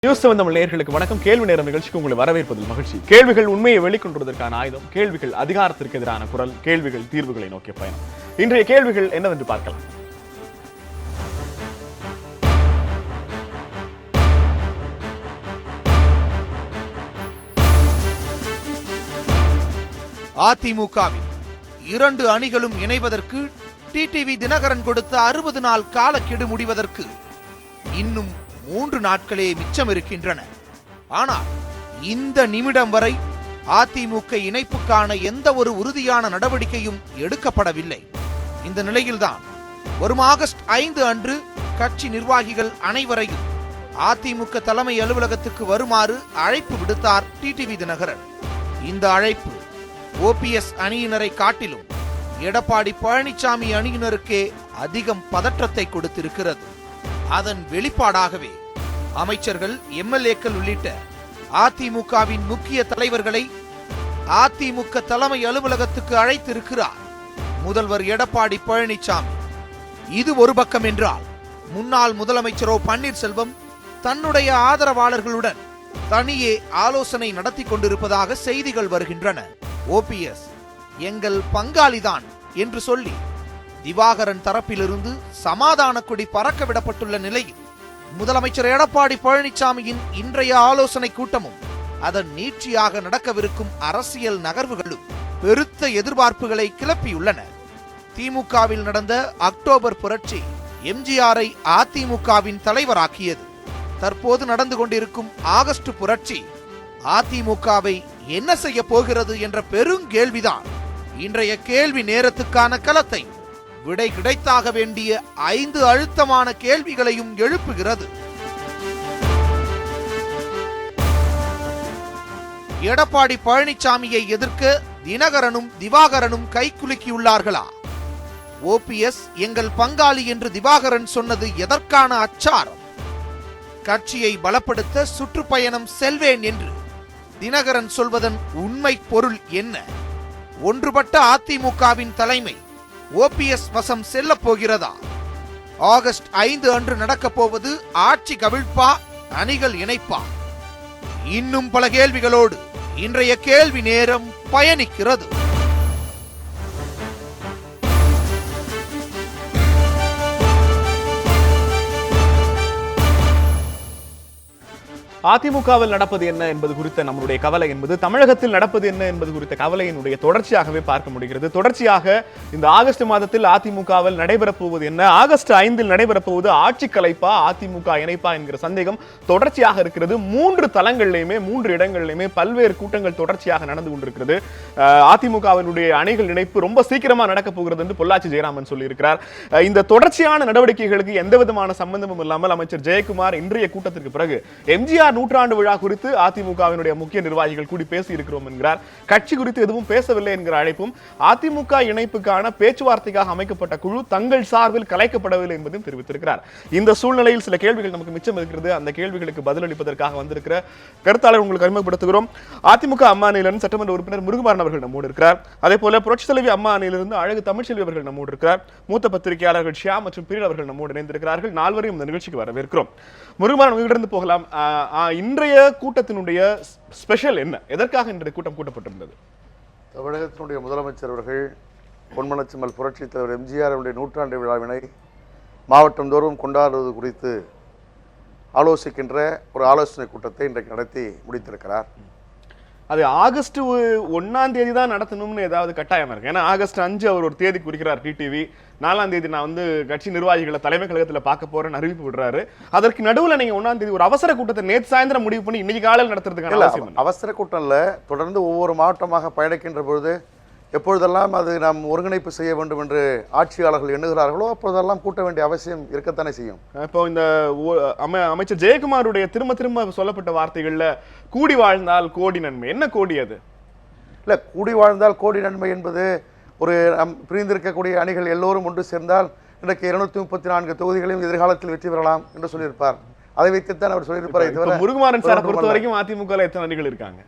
News 7 Tamil நேயர்களுக்கு வணக்கம். கேள்வி நேரம் நிகழ்ச்சிக்கு உங்களை வரவேற்பதில் மகிழ்ச்சி. கேள்விகள் உண்மையை வெளிக்கொண்டுவதற்கான ஆயுதம், கேள்விகள் அதிகாரத்திற்கு எதிரான குரல், கேள்விகள் தீர்வுகளை நோக்கிய பயணம். இன்றைய கேள்விகள் என்னவென்று பார்க்கலாம். அதிமுகவில் 2 அணிகளும் இணைவதற்கு டிடிவி தினகரன் கொடுத்த 60 நாள் காலக்கெடு முடிவதற்கு இன்னும் 3 நாட்களே மிச்சம் இருக்கின்றன. ஆனால் இந்த நிமிடம் வரை அதிமுக இணைப்புக்கான எந்த ஒரு உறுதியான நடவடிக்கையும் எடுக்கப்படவில்லை. இந்த நிலையில்தான் வரும் ஆகஸ்ட் 5 அன்று கட்சி நிர்வாகிகள் அனைவரையும் அதிமுக தலைமை அலுவலகத்துக்கு வருமாறு அழைப்பு விடுத்தார் டிடிவி தினகரன். இந்த அழைப்பு ஓபிஎஸ் அணியினரை காட்டிலும் எடப்பாடி பழனிசாமி அணியினருக்கே அதிகம் பதற்றத்தை கொடுத்திருக்கிறது. அதன் வெளிப்பாடாகவே அமைச்சர்கள், எம்எல்ஏக்கள் உள்ளிட்ட அதிமுகவின் முக்கிய தலைவர்களை அதிமுக தலைமை அலுவலகத்துக்கு அழைத்திருக்கிறார் முதல்வர் எடப்பாடி பழனிசாமி. இது ஒரு பக்கம் என்றால், முன்னாள் முதலமைச்சரோ பன்னீர்செல்வம் தன்னுடைய ஆதரவாளர்களுடன் தனியே ஆலோசனை நடத்தி கொண்டிருப்பதாக செய்திகள் வருகின்றன. ஓபிஎஸ் எங்கள் பங்காளிதான் என்று சொல்லி திவாகரன் தரப்பிலிருந்து சமாதான கொடி பறக்க விடப்பட்டுள்ள நிலையில் முதலமைச்சர் எடப்பாடி பழனிசாமியின் இன்றைய ஆலோசனை கூட்டமும் அதன் நீட்சியாக நடக்கவிருக்கும் அரசியல் நகர்வுகளும் பெருத்த எதிர்பார்ப்புகளை கிளப்பியுள்ளன. திமுகவில் நடந்த அக்டோபர் புரட்சி எம்ஜிஆரை அதிமுகவின் தலைவராக்கியது. தற்போது நடந்து கொண்டிருக்கும் ஆகஸ்ட் புரட்சி அதிமுகவை என்ன செய்ய போகிறது என்ற பெருங்கேள்விதான் இன்றைய கேள்வி நேரத்துக்கான களத்தை விடை கிடைத்தாக வேண்டிய 5 அழுத்தமான கேள்விகளையும் எழுப்புகிறது. எடப்பாடி பழனிசாமியை எதிர்க்க தினகரனும் திவாகரனும் கைக்குலுக்கியுள்ளார்களா? ஓபிஎஸ் எங்கள் பங்காளி என்று திவாகரன் சொன்னது எதற்கான அச்சாரம்? கட்சியை பலப்படுத்த சுற்றுப்பயணம் செல்வேன் என்று தினகரன் சொல்வதன் உண்மை பொருள் என்ன? ஒன்றுபட்ட அதிமுகவின் தலைமை ஓபிஎஸ் வசம் செல்ல போகிறதா? ஆகஸ்ட் 5 அன்று நடக்கப் போவது ஆட்சி கவிழ்ப்பா, அணிகள் இணைப்பா? இன்னும் பல கேள்விகளோடு இன்றைய கேள்வி நேரம் பயணிக்கிறது. அதிமுகவில் நடப்பது என்ன என்பது குறித்த நம்முடைய கவலை என்பது தமிழகத்தில் நடப்பது என்ன என்பது குறித்த கவலையினுடைய தொடர்ச்சியாகவே பார்க்க முடிகிறது. தொடர்ச்சியாக இந்த ஆகஸ்ட் மாதத்தில் அதிமுகவில் நடைபெறப் போவது என்ன, ஆகஸ்ட் 5 நடைபெறப் போவது ஆட்சி கலைப்பா, அதிமுக இணைப்பா என்கிற சந்தேகம் தொடர்ச்சியாக இருக்கிறது. 3 தளங்களிலுமே 3 இடங்களிலுமே பல்வேறு கூட்டங்கள் தொடர்ச்சியாக நடந்து கொண்டிருக்கிறது. அதிமுகவினுடைய அணிகள் இணைப்பு ரொம்ப சீக்கிரமா நடக்க போகிறது என்று பொள்ளாச்சி ஜெயராமன் சொல்லியிருக்கிறார். இந்த தொடர்ச்சியான நடவடிக்கைகளுக்கு எந்த விதமான சம்பந்தமும் இல்லாமல் அமைச்சர் ஜெயக்குமார் இன்றைய கூட்டத்திற்கு பிறகு எம்ஜிஆர் நூற்றாண்டு விழா குறித்து அதிமுகவினுடைய முக்கிய நிர்வாகிகள் கூடி பேசி இருக்கிறோம் என்கிறார். கட்சி குறித்து எதுவும் பேசவில்லை என்கிற அழைப்பும், அதிமுக இணைப்புக்கான பேச்சுவார்த்தைக்காக அமைக்கப்பட்ட குழு தங்கள் சார்பில் கலைக்கப்படவில்லை என்பதையும் தெரிவித்திருக்கிறார். இந்த சூழ்நிலையில் சில கேள்விகள் நமக்கு மிச்சம் இருக்கிறது. அந்த கேள்விகளுக்கு பதிலளிப்பதற்காக வந்திருக்கிற கருத்தாளர் உங்களுக்கு அறிமுகப்படுத்துகிறோம். அதிமுக அம்மா அணியிலிருந்து சட்டமன்ற உறுப்பினர் முருகுமாறன் அவர்கள் நம்மோடு இருக்கிறார். அதே போல புரட்சித் தலைவி அம்மா அணியிலிருந்து அழகு தமிழ்ச்செல்வி அவர்கள் நம்மோடு இருக்கிறார். மூத்த பத்திரிகையாளர்கள் ஷியா மற்றும் பிரில் அவர்கள் நம்மோடு இணைந்திருக்கிறார்கள். நால்வரையும் இந்த நிகழ்ச்சிக்கு வரவேற்கிறோம். முருகுமாறன், உங்களிடம் போகலாம். இன்றைய கூட்டத்தினுடைய ஸ்பெஷல் என்ன? எதற்காக இன்றைய கூட்டம் கூட்டப்பட்டிருந்தது? தமிழகத்தினுடைய முதலமைச்சர் அவர்கள் பொன்மனச்சிம்மல் புரட்சித் தலைவர் எம்ஜிஆர் அவருடைய நூற்றாண்டு விழாவினை மாவட்டம் தோறும் கொண்டாடுவது குறித்து ஆலோசிக்கின்ற ஒரு ஆலோசனை கூட்டத்தை இன்றைக்கு நடத்தி முடித்திருக்கிறார். அது ஆகஸ்ட் 1ஆம் தேதி தான் நடத்தணும்னு ஏதாவது கட்டாயம் இருக்கு? ஏன்னா ஆகஸ்ட் 5 அவர் ஒரு தேதி குறிக்கிறார் டிடிவி. 4ஆம் தேதி நான் கட்சி நிர்வாகிகளை தலைமை கழகத்தில் பார்க்க போறேன்னு அறிவிப்பு விடுறாரு. அதற்கு நடுவில் நீங்க 1ஆம் தேதி ஒரு அவசர கூட்டத்தை நேற்று சாயந்தரம் முடிவு பண்ணி இன்னைக்கு காலையில் நடத்துறதுக்கான அவசர கூட்டம் இல்ல. தொடர்ந்து ஒவ்வொரு மாவட்டமாக பயணிக்கின்ற பொழுது எப்பொழுதெல்லாம் அது நாம் ஒருங்கிணைப்பு செய்ய வேண்டும் என்று ஆட்சியாளர்கள் எண்ணுகிறார்களோ அப்பொழுதெல்லாம் கூட்ட வேண்டிய அவசியம் இருக்கத்தானே செய்யும். இப்போ இந்த அமைச்சர் ஜெயக்குமாருடைய திரும்ப திரும்ப சொல்லப்பட்ட வார்த்தைகள்ல கூடி வாழ்ந்தால் கோடி நன்மை, என்ன கோடி அது? இல்ல, கூடி வாழ்ந்தால் கோடி நன்மை என்பது ஒரு பிரிந்திருக்கக்கூடிய அணிகள் எல்லோரும் ஒன்று சேர்ந்தால் இன்றைக்கு 234 தொகுதிகளையும் எதிர்காலத்தில் வெற்றி பெறலாம் என்று சொல்லியிருப்பார். அதை வைத்துத்தான் அவர் சொல்லியிருப்பார். முருகுமாறன் சாரை பொறுத்த வரைக்கும் அதிமுக எத்தனை அணிகள் இருக்காங்க?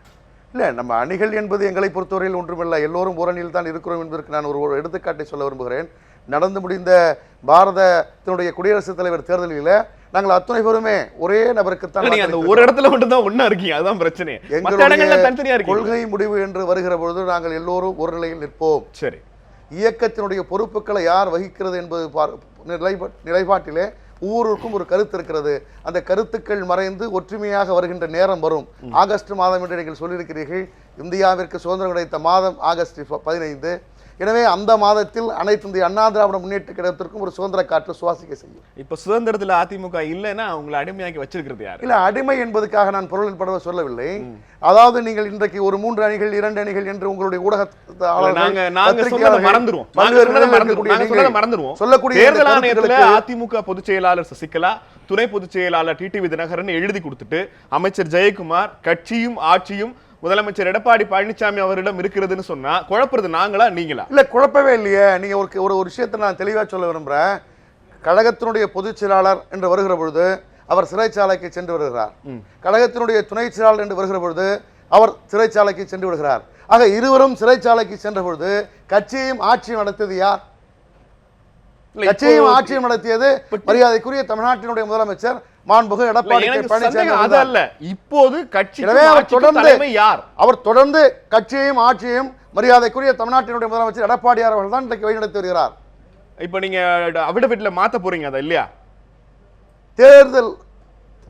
இல்லை, நம்ம அணிகள் என்பது எங்களை பொறுத்தவரையில் ஒன்றுமில்லை. எல்லோரும் ஓரணியில் தான் இருக்கிறோம் என்பதற்கு நான் ஒரு எடுத்துக்காட்டை சொல்ல விரும்புகிறேன். நடந்து முடிந்த பாரதத்தினுடைய குடியரசுத் தலைவர் தேர்தலில் நாங்கள் அத்தனை பேருமே ஒரே நபருக்குத்தான் நீங்க அந்த ஒரு இடத்துல மட்டும் தான் ஒண்ணா இருக்கீங்க, அதுதான் பிரச்சனை. மத்த இடங்கள்ல தனித்தனியா இருக்கீங்க. கொள்கை முடிவு என்று வருகிற பொழுது நாங்கள் எல்லோரும் ஒரு நிலையில் நிற்போம். சரி, இயக்கத்தினுடைய பொறுப்புகளை யார் வகிக்கிறது என்பது நிலைப்பாட்டிலே ஒவ்வொருக்கும் ஒரு கருத்து இருக்கிறது. அந்த கருத்துக்கள் மறைந்து ஒற்றுமையாக வருகின்ற நேரம் வரும். ஆகஸ்ட் மாதம் என்று நீங்கள் சொல்லியிருக்கிறீர்கள். இந்தியாவிற்கு சுதந்திரம் கிடைத்த மாதம் ஆகஸ்ட் 15. எனவே அந்த மாதத்தில் அனைத்து இந்திய அண்ணா திராவிட முன்னேற்ற கழகத்திற்கும் ஒரு சுதந்திர காற்று சுவாசிக்க செய்யும். இப்ப சுதந்திரத்துல அதிமுக இல்லைன்னா அவங்களை அடிமையாக்கி வச்சிருக்கிறது யாரு? இல்ல, அடிமை என்பதற்காக நான் பொருளில் படவ சொல்லவில்லை. அதாவது நீங்கள் இன்றைக்கு ஒரு 3 அணிகள் 2 அணிகள் என்று உங்களுடைய அதிமுக பொதுச் செயலாளர் சசிகலா, துணை பொதுச் செயலாளர் டிடிவி தினகரன் எழுதி கொடுத்துட்டு அமைச்சர் ஜெயக்குமார் கட்சியும் ஆட்சியும் முதலமைச்சர் எடப்பாடி பழனிசாமி அவரிடம் இருக்கிறதுன்னு சொன்னா குழப்பறது நாங்களா நீங்களா? இல்ல, குழப்பவே இல்லையே. நீங்க ஒரு விஷயத்தை நான் தெளிவா சொல்ல விரும்புறேன். கழகத்தினுடைய பொதுச் செயலாளர் என்று வருகிற பொழுது அவர் சிறைச்சாலைக்கு சென்று வருகிறார். கழகத்தினுடைய துணை செயலாளர் என்று வருகிற பொழுது அவர் சிறைச்சாலைக்கு சென்று விடுகிறார். ஆக இருவரும் சிறைச்சாலைக்கு சென்ற பொழுது கட்சியையும் ஆட்சியும் நடத்தியது யார்? கட்சியையும் ஆட்சியும் நடத்தியது மரியாதைக்குரிய தமிழ்நாட்டினுடைய முதலமைச்சர் மாண்புமிகு எடப்பாடி பழனிசாமி. அதல்ல, இப்போது கட்சி அவர் தொடர்ந்து கட்சியையும் ஆட்சியையும் மரியாதைக்குரிய தமிழ்நாட்டினுடைய முதலமைச்சர் எடப்பாடியார் அவர்கள் தான் இன்றைக்கு வழிநடத்தி வருகிறார். இப்ப நீங்க அபிடவிட்ல மாத்த போறீங்க அதை இல்லையா? தேர்தல்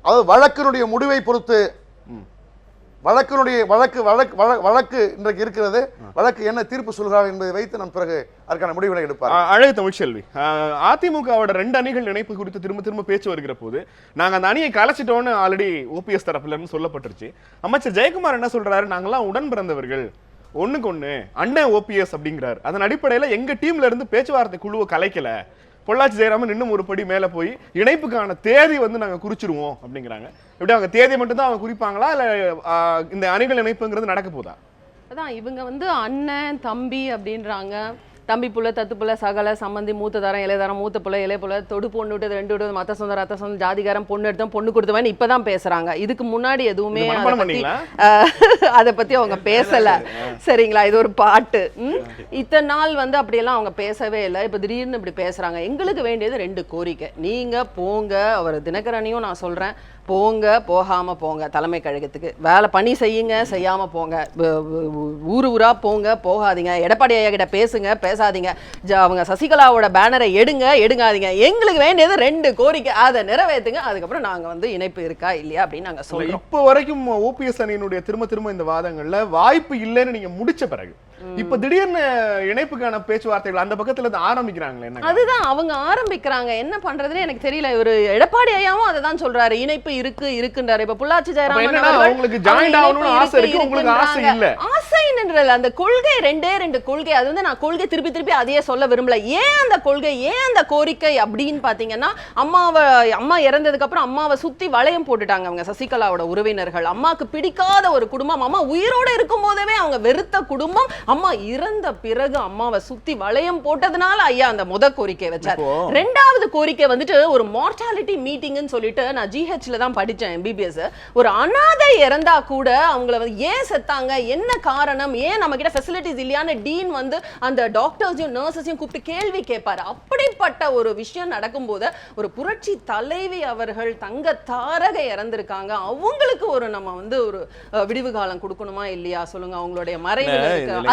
அதாவது வழக்கினுடைய முடிவை பொறுத்து வழக்கு இன்றைக்கு இருக்கிறது. வழக்கு என்ன தீர்ப்பு சொல்கிறார் என்பதை வைத்து நான் பிறகு அதற்கான முடிவுகளை எடுப்பார். அழகு தமிழ்ச்செல்வி, அதிமுகவோட 2 அணிகள் இணைப்பு குறித்து திரும்ப பேச்சு வருகிற போது நாங்க அந்த அணியை கலைச்சிட்டோம்னு ஆல்ரெடி ஓபிஎஸ் தரப்புல இருந்து சொல்லப்பட்டுருச்சு. அமைச்சர் ஜெயக்குமார் என்ன சொல்றாரு? நாங்கெல்லாம் உடன் பிறந்தவர்கள், ஒண்ணுக்கு ஒண்ணு அண்ணன் ஓபிஎஸ் அப்படிங்கிறார். அதன் அடிப்படையில எங்க டீம்ல இருந்து பேச்சுவார்த்தை குழுவை கலைக்கல, பொள்ளாச்சி ஜெயராமன் இன்னும் ஒரு படி மேல போய் இணைப்புக்கான தேதி நாங்க குறிச்சிருவோம் அப்படிங்கிறாங்க. எப்படி அவங்க தேதி மட்டும் தான் அவங்க குறிப்பாங்களா, இல்ல இந்த அணிகள் இணைப்புங்கிறது நடக்க போதா? அதான் இவங்க அண்ணன் தம்பி அப்படின்றாங்க. தம்பி புள்ள, தத்து புள்ள, சகல சம்பந்தி, மூத்த தரம், இளையதரம், மூத்த புள்ள, இளைய புள்ள, தொடு பொண்ணு விட்டு 2 விட்டு மத்த சொந்த ரத்த சொந்த ஜாதிகாரம், பொண்ணு எடுத்தோம் பொண்ணு கொடுத்தவன் இப்பதான் பேசுறாங்க. இதுக்கு முன்னாடி எதுவுமே அதை பத்தி அவங்க பேசல. சரிங்களா, இது ஒரு பாட்டு. இத்தனை நாள் அப்படியெல்லாம் அவங்க பேசவே இல்லை. இப்ப திடீர்னு இப்படி பேசுறாங்க. எங்களுக்கு வேண்டியது 2 கோரிக்கை. நீங்க போங்க, அவர் தினகரனையும் நான் சொல்றேன், போங்க, போகாம போங்க, தலைமை கழகத்துக்கு வேலை பண்ணி செய்யுங்க, செய்யாம போங்க, ஊரா போங்க, போகாதீங்க, எடப்பாடி ஐயா கிட்ட பேசுங்க, பேசாதீங்க, அவங்க சசிகலாவோட பேனரை எடுங்காதீங்க. எங்களுக்கு வேண்டியது 2 கோரிக்கை, அதை நிறைவேற்றுங்க. அதுக்கப்புறம் நாங்க இணைப்பு இருக்கா இல்லையா அப்படின்னு நாங்க சொல்றோம். இப்போ வரைக்கும் ஓபிஎஸ் அணியினுடைய திரும்ப இந்த வாதங்கள்ல வாய்ப்பு இல்லைன்னு நீங்க முடிச்ச பிறகு இப்ப திடீர்னு இணைப்புக்கான பேச்சுவார்த்தைகள் அந்த பக்கத்துல இருந்து ஆரம்பிக்கிறாங்களே, அதுதான் அவங்க ஆரம்பிக்கிறாங்க. என்ன பண்றதுன்னு எனக்கு தெரியல. ஒரு எடப்பாடி ஐயாவும் அததான் சொல்றாரு, இணைப்பு இருக்குன்றாரு. இப்ப பொள்ளாச்சி ஜெயராமன் உங்களுக்கு ஜாயின் ஆகணும்னு ஆசை இருக்கு, உங்களுக்கு ஆசை இல்ல. ஆசைன்றதுல அந்த கொள்கை 2 கொள்கை. அது நான் கொள்கை திருப்பி அதையே சொல்ல விரும்பல. ஏன் அந்த கொள்கை, ஏன் அந்த கோரிக்கை அப்படின்னு பாத்தீங்கன்னா, அம்மா இறந்ததுக்கு அப்புறம் அம்மாவை சுத்தி வளையம் போட்டுட்டாங்க அவங்க சசிகலாவோட உறவினர்கள். அம்மாக்கு பிடிக்காத ஒரு குடும்பம், அம்மா உயிரோட இருக்கும் போதவே அவங்க வெறுத்த குடும்பம், அம்மா இறந்த பிறகு அம்மாவை சுத்தி வளையம் போட்டதுனால ஐயா அந்த கோரிக்கை வச்சார். 2வது கோரிக்கை ஒரு மார்டாலிட்டி மீட்டிங்னு சொல்லிட்டு நான் ஜிஹெச்ல தான் படிச்சேன் MBBS. ஒரு அனாதை இறந்தா கூட அவங்கள ஏன் செத்தாங்க, என்ன காரணம், ஏன் நம்ம கிட்ட ஃபெசிலிட்டிஸ் இல்லையான்னு டீன் அந்த டாக்டர்ஸையும் நர்சஸையும் கூப்பிட்டு கேள்வி கேட்பாரு. அப்படிப்பட்ட ஒரு விஷயம் நடக்கும்போது ஒரு புரட்சி தலைவி அவர்கள் தங்க தாரகை இறந்திருக்காங்க. அவங்களுக்கு நம்ம ஒரு விடிவு காலம் கொடுக்கணுமா இல்லையா சொல்லுங்க? அவங்களுடைய மறைவு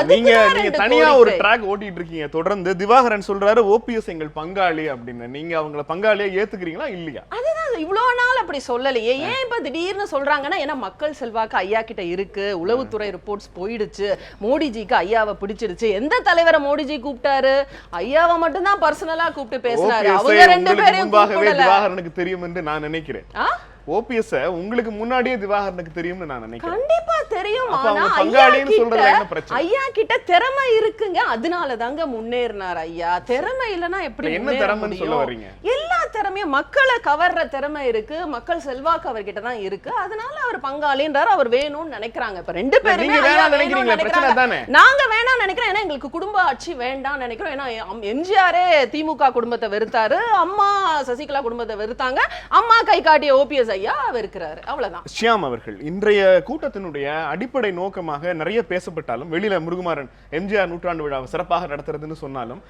நீங்க தனியா ஒரு ட்ராக் ஓட்டிட்டு இருக்கீங்க தொடர்ந்து. திவாகரன் சொல்றாரு ஓபிஎஸ் எங்கள் பங்காளி அப்படின்னு. நீங்க அவங்கள பங்காளியா ஏத்துக்கிறீங்களா இல்லையா? அதுதான் இவ்வளவு நாள் அப்படி சொல்லலையே. ஏன் இப்ப திடீர்னு சொல்றாங்கன்னா, ஏன்னா மக்கள் செல்வாக்கு ஐயா கிட்ட இருக்கு, உளவுத்துறை ரிப்போர்ட்ஸ் போயிடுச்சு, மோடிஜிக்கு ஐயாவை பிடிச்சிருச்சு. எந்த தலைவரை மோடிஜி கூப்பிட்டாரு? ஐயாவை மட்டும் தான் பர்சனலா கூப்பிட்டு பேசினாரு. அவங்க 2 பேரையும் திவாகரனுக்கு தெரியும் என்று நான் நினைக்கிறேன். ஓபிஎஸ் உங்களுக்கு முன்னாடியே திவாகரனுக்கு தெரியும்னு நான் நினைக்கிறேன். கண்டிப்பா தெரியும். ஆனா ஐயா கிட்ட திறமை இருக்குங்க, அதனால தாங்க முன்னேறினார் ஐயா. திறமை இல்லனா எப்படி என்ன திறமைன்னு சொல்ல வரீங்க? எல்லா திறமையும் மக்களை கவர்ற திறமை இருக்கு, மக்கள் செல்வாக்கு அவர்கிட்ட தான் இருக்கு. அதனால அவர் பங்காளின்றார், அவர் வேணும்னு நினைக்கிறாங்க. இப்ப 2 பேருமே நாங்க வேணாம் நினைக்கிறோம். ஏன்னா எங்களுக்கு குடும்ப ஆட்சி வேண்டாம் நினைக்கிறோம். ஏன்னா எம்ஜிஆரே திமுக குடும்பத்தை வெறுத்தாரு, அம்மா சசிகலா குடும்பத்தை வெறுத்தாங்க, அம்மா கை காட்டிய ஓபிஎஸ் ஐயா வெறுக்கிறாரு, அவ்வளவுதான். ஷியாம் அவர்கள், இன்றைய கூட்டத்தினுடைய அடிப்படை நோக்கமாக நிறைய பேசப்பட்டாலும், வெளியில முருகுமாறன் எம்ஜிஆர் நூற்றாண்டு விழாவை சிறப்பாக நடத்துறதுன்னு சொன்னாலும்,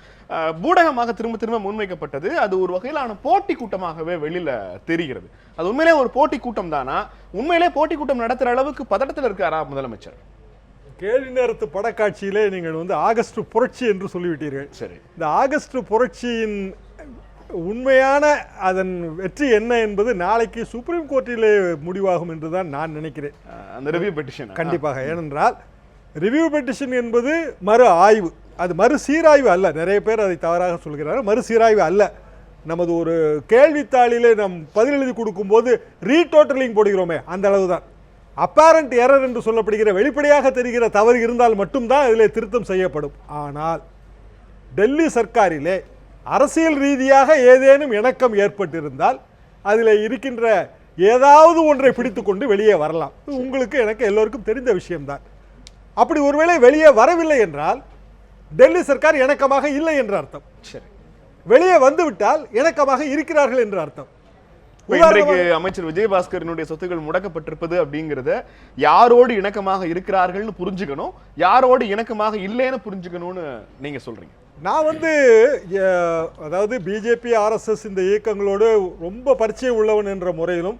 பூடகமாக திரும்ப திரும்ப முன்வைக்கப்பட்டது அது ஒரு வகையிலான போட்டி கூட்டமாகவே வெளியில தெரிகிறது. அது உண்மையிலே ஒரு போட்டி கூட்டம் தானா? உண்மையிலே போட்டி கூட்டம் நடத்துற அளவுக்கு பதட்டத்தில் இருக்காரா முதலமைச்சர்? கேள்வி நேரத்து படக்காட்சியிலே நீங்கள் ஆகஸ்ட் புரட்சி என்று சொல்லிவிட்டீர்கள். சரி, இந்த ஆகஸ்ட் புரட்சியின் உண்மையான அதன் வெற்றி என்ன என்பது நாளைக்கு சுப்ரீம் கோர்ட்டிலே முடிவாகும் என்றுதான் நான் நினைக்கிறேன். அந்த ரிவ்யூ பெட்டிஷன் கண்டிப்பாக. ஏனென்றால் ரிவ்யூ பெட்டிஷன் என்பது மறு ஆய்வு, அது மறு சீராய்வு அல்ல. நிறைய பேர் அதை தவறாக சொல்கிறார்கள். மறு சீராய்வு அல்ல. நமது ஒரு கேள்வித்தாளிலே நாம் பதில் எழுதி கொடுக்கும்போது ரீடோட்டலிங் போடுகிறோமே, அந்த அளவுதான். அப்பேரண்ட் எரர் என்று சொல்லப்படுகிற வெளிப்படையாக தெரிகிற தவறு இருந்தால் மட்டும்தான் இதில் திருத்தம் செய்யப்படும். ஆனால் டெல்லி சர்க்காரிலே அரசியல் ரீதியாக ஏதேனும் இணக்கம் ஏற்பட்டிருந்தால் அதில் இருக்கின்ற ஏதாவது ஒன்றை பிடித்துக்கொண்டு வெளியே வரலாம். உங்களுக்கு எனக்கு எல்லோருக்கும் தெரிந்த விஷயம்தான். அப்படி ஒருவேளை வெளியே வரவில்லை என்றால் டெல்லி சர்க்கார் இணக்கமாக இல்லை என்று அர்த்தம். சரி, வெளியே வந்துவிட்டால் இணக்கமாக இருக்கிறார்கள் என்று அர்த்தம். இன்றைக்கு அமைச்சர் விஜயபாஸ்கரனுடைய சொத்துக்கள் முடக்கப்பட்டிருப்பது அப்படிங்கறத யாரோடு இணக்கமாக இருக்கிறார்கள்னு புரிஞ்சுக்கணும், யாரோடு இணக்கமாக இல்லைன்னு புரிஞ்சுக்கணும்னு நீங்க சொல்றீங்க. நான் அதாவது பிஜேபி ஆர்எஸ்எஸ் இந்த இயக்கங்களோடு ரொம்ப பரிச்சயம் உள்ளவன் என்ற முறையிலும்,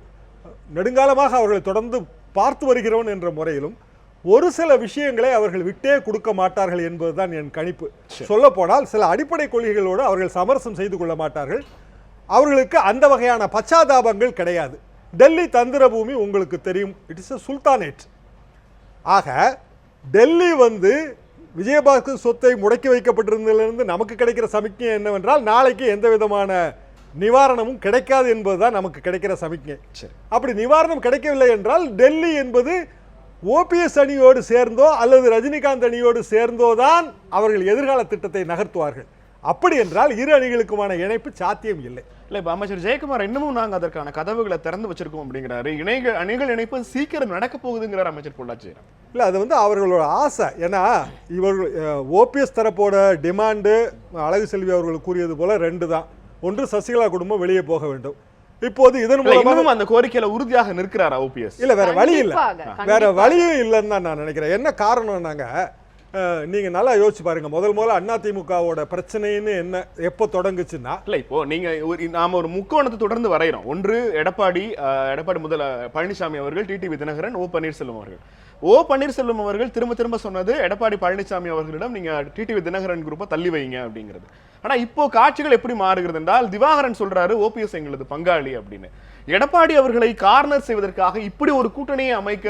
நெடுங்காலமாக அவர்களை தொடர்ந்து பார்த்து வருகிறவன் என்ற முறையிலும், ஒரு சில விஷயங்களை அவர்கள் விட்டே கொடுக்க மாட்டார்கள் என்பதுதான் என் கணிப்பு. சொல்ல போனால் சில அடிப்படை கொள்கைகளோடு அவர்கள் சமரசம் செய்து கொள்ள மாட்டார்கள். அவர்களுக்கு அந்த வகையான பச்சாதாபங்கள் கிடையாது. டெல்லி தந்திர பூமி உங்களுக்கு தெரியும், இட் இஸ் a சுல்தானேட். ஆக டெல்லி விஜயபாஸ்கர் சொத்தை முடக்கி வைக்கப்பட்டிருந்ததிலிருந்து நமக்கு கிடைக்கிற சமிக்ஞை என்னவென்றால் நாளைக்கு எந்த விதமான நிவாரணமும் கிடைக்காது என்பதுதான் நமக்கு கிடைக்கிற சமிக்ஞை. அப்படி நிவாரணம் கிடைக்கவில்லை என்றால் டெல்லி என்பது ஓபிஎஸ் அணியோடு சேர்ந்தோ அல்லது ரஜினிகாந்த் அணியோடு சேர்ந்தோ தான் அவர்கள் எதிர்கால திட்டத்தை நகர்த்துவார்கள். அப்படி என்றால் இரு அணிகளுக்குமான இணைப்பு சாத்தியம் இல்லை. இல்ல, இப்ப அமைச்சர் ஜெயக்குமார் இன்னமும் நாங்க அதற்கான கதவுகளை திறந்து வச்சிருக்கோம் அப்படிங்கிறாரு. அணிகள் இணைப்பு சீக்கிரம் நடக்க போகுதுங்கிறார் அமைச்சர் பொள்ளாச்சி. இல்ல, அது அவர்களோட ஆசை. ஏன்னா இவர்கள் ஓபிஎஸ் தரப்போட டிமாண்டு அழகு செல்வி அவர்கள் கூறியது போல ரெண்டு தான். ஒன்று, சசிகலா குடும்பம் வெளியே போக வேண்டும். இப்போது இதன் மூலமாக அந்த கோரிக்கையில உறுதியாக நிற்கிறாரா ஓபிஎஸ்? இல்ல, வேற வழி இல்ல, வேற வழியும் இல்லைன்னு தான் நான் நினைக்கிறேன். என்ன காரணம், நீங்க நல்லா யோசிச்சு பாருங்க. முதல்ல அதிமுகவோட பிரச்சனைன்னு என்ன எப்போ தொடங்குச்சுன்னா, இல்ல இப்போ நாம ஒரு முக்கோணத்தை தொடர்ந்து வரைகிறோம். ஒன்று எடப்பாடி பழனிசாமி அவர்கள், டிடிவி தினகரன், ஓ பன்னீர்செல்வம் அவர்கள். ஓ பன்னீர்செல்வம் அவர்கள் திரும்ப திரும்ப சொன்னது எடப்பாடி பழனிசாமி அவர்களிடம் நீங்க டிடிவி தினகரன் குரூப்பை தள்ளி வைங்க அப்படிங்கிறது. ஆனா இப்போ காட்சிகள் எப்படி மாறுகிறது என்றால், திவாகரன் சொல்றாரு ஓபிஎஸ் எங்களது பங்காளி அப்படின்னு. எடப்பாடி அவர்களை கார்னர் செய்வதற்காக இப்படி ஒரு கூட்டணியை அமைக்க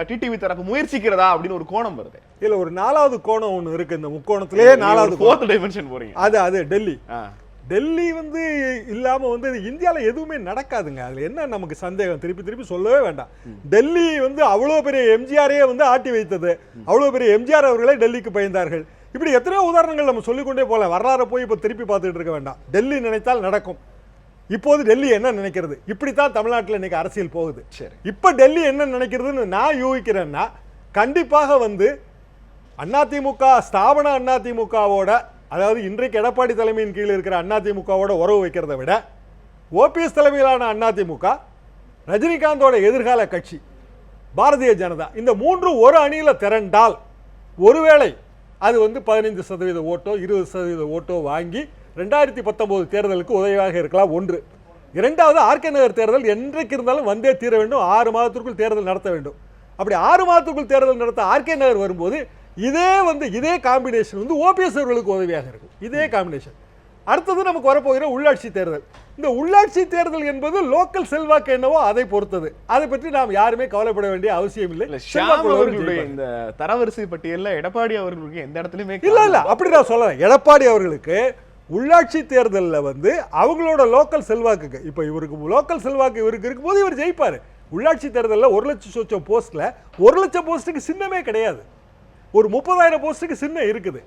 டிடிவி தரப்பு முயற்சிக்கிறதா அப்படின்னு ஒரு கோணம் வருது. இல்ல, ஒரு நாலாவது கோணம் ஒண்ணு இருக்கு. இந்த முக்கோணத்திலே நாலாவது ஃபோர்த் டைமென்ஷன் போறீங்க. அது டெல்லி. டெல்லி இல்லாம இந்தியாவில் எதுவுமே நடக்காதுங்க. அதுல என்ன நமக்கு சந்தேகம்? திருப்பி சொல்லவே வேண்டாம். டெல்லி அவ்வளவு பெரிய எம்ஜிஆரே ஆட்டி வைத்தது. அவ்வளவு பெரிய எம்ஜிஆர் அவர்களே டெல்லிக்கு பயந்தார்கள். இப்படி எத்தனையோ உதாரணங்கள் நம்ம சொல்லிக்கொண்டே போகலாம். வரலாறு போய் இப்ப திருப்பி பார்த்துட்டு இருக்க வேண்டாம். டெல்லி நினைத்தால் நடக்கும். இப்போது டெல்லி என்ன நினைக்கிறது? இப்படித்தான் தமிழ்நாட்டில் இன்னைக்கு அரசியல் போகுது. இப்ப டெல்லி என்ன நினைக்கிறதுன்னு நான் யூகிக்கிறேன்னா, கண்டிப்பாக அதிமுக ஸ்தாபன அதிமுகவோட, அதாவது இன்றைக்கு எடப்பாடி தலைமையின் கீழ் இருக்கிற அதிமுகவோட உறவு வைக்கிறத விட ஓபிஎஸ் தலைமையிலான அதிமுக, ரஜினிகாந்தோட எதிர்கால கட்சி பாரதிய ஜனதா, இந்த மூன்று ஒரு அணியில திரண்டால் ஒருவேளை அது 15% ஓட்டோ 20% ஓட்டோ வாங்கி 2019 தேர்தலுக்கு உதவியாக இருக்கலாம். ஒன்று. இரண்டாவது, ஆர்கே நகர் தேர்தல் என்றைக்கு இருந்தாலும் வந்தே தீர வேண்டும். 6 மாதத்திற்குள் தேர்தல் நடத்த வேண்டும். அப்படி 6 மாதத்துக்குள் தேர்தல் நடத்த ஆர்கே நகர் வரும்போது இதே காம்பினேஷன் ஓபிஎஸ் அவர்களுக்கு உதவியாக இருக்கும். இதே காம்பினேஷன். அடுத்தது நமக்கு வரப்போகிற உள்ளாட்சி தேர்தல். இந்த உள்ளாட்சி தேர்தல் என்பது லோக்கல் செல்வாக்கு என்னவோ அதை பொறுத்தது. அதை பற்றி நாம் யாருமே கவலைப்பட வேண்டிய அவசியம் இல்லை. இந்த தரவரிசை பட்டியல்ல எடப்பாடி அவர்களுக்கு எந்த இடத்துலயுமே இல்ல அப்படி நான் சொல்லலாம். எடப்பாடி அவர்களுக்கு உள்ளாட்சி தேர்தலில் அவங்களோட லோக்கல் செல்வாக்குக்கு, இப்ப இவருக்கு லோக்கல் செல்வாக்கு இவருக்கு இருக்கும்போது இவர் ஜெயிப்பாரு. உள்ளாட்சி தேர்தலில் 1 லட்சம் போஸ்ட்ல 1 லட்சம் போஸ்ட்டுக்கு சின்னமே கிடையாது. ஒரு 30,000 போஸ்ட்டுக்கு சின்னம் இருக்குது.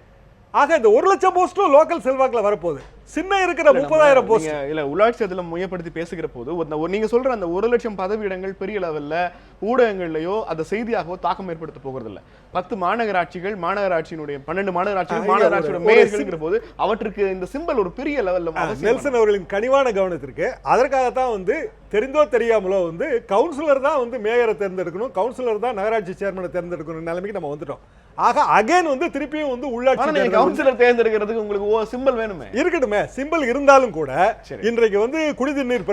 ஆக இந்த 1 லட்சம் போஸ்டும் லோக்கல் செல்வாக்குல வரப்போகுது. சின்ன இருக்கிற 30,000 போஸ்ட் இல்ல உள்ளாட்சி தேர்தலை மையப்படுத்தி பேசுகிற போது நீங்க சொல்ற அந்த 1 லட்சம் பதவி இடங்கள் பெரிய லெவல்ல ஊடகங்கள்லயோ அந்த செய்தியாகவோ தாக்கம் ஏற்படுத்த போகிறது இல்ல. 10 மாநகராட்சிகள், மாநகராட்சியினுடைய 12 மாநகராட்சிகள், மாநகராட்சியோட மேயர்கள்ங்கிற போது அவற்றுக்கு இந்த சிம்பல் ஒரு பெரிய லெவல்ல நெல்சன் அவர்களின் கனிவான கவனத்திற்கு அதற்காகத்தான் வந்து தெரிந்தோ தெரியாமலோ வந்து கவுன்சிலர் தான் வந்து மேயரை தேர்ந்தெடுக்கணும், கவுன்சிலர் தான் நகராட்சி சேர்மனை தேர்ந்தெடுக்கணும் நிலைமைக்கு நம்ம வந்துட்டோம். ஆக அகைன் வந்து திருப்பியும் வந்து உள்ளாட்சி கவுன்சிலர் தேர்ந்தெடுக்கிறதுக்கு உங்களுக்கு சிம்பல் வேணுமே. இருக்கட்டுமே, சிம்பல் இருந்தாலும் கூட இன்றைக்கு வந்து குடிநீர்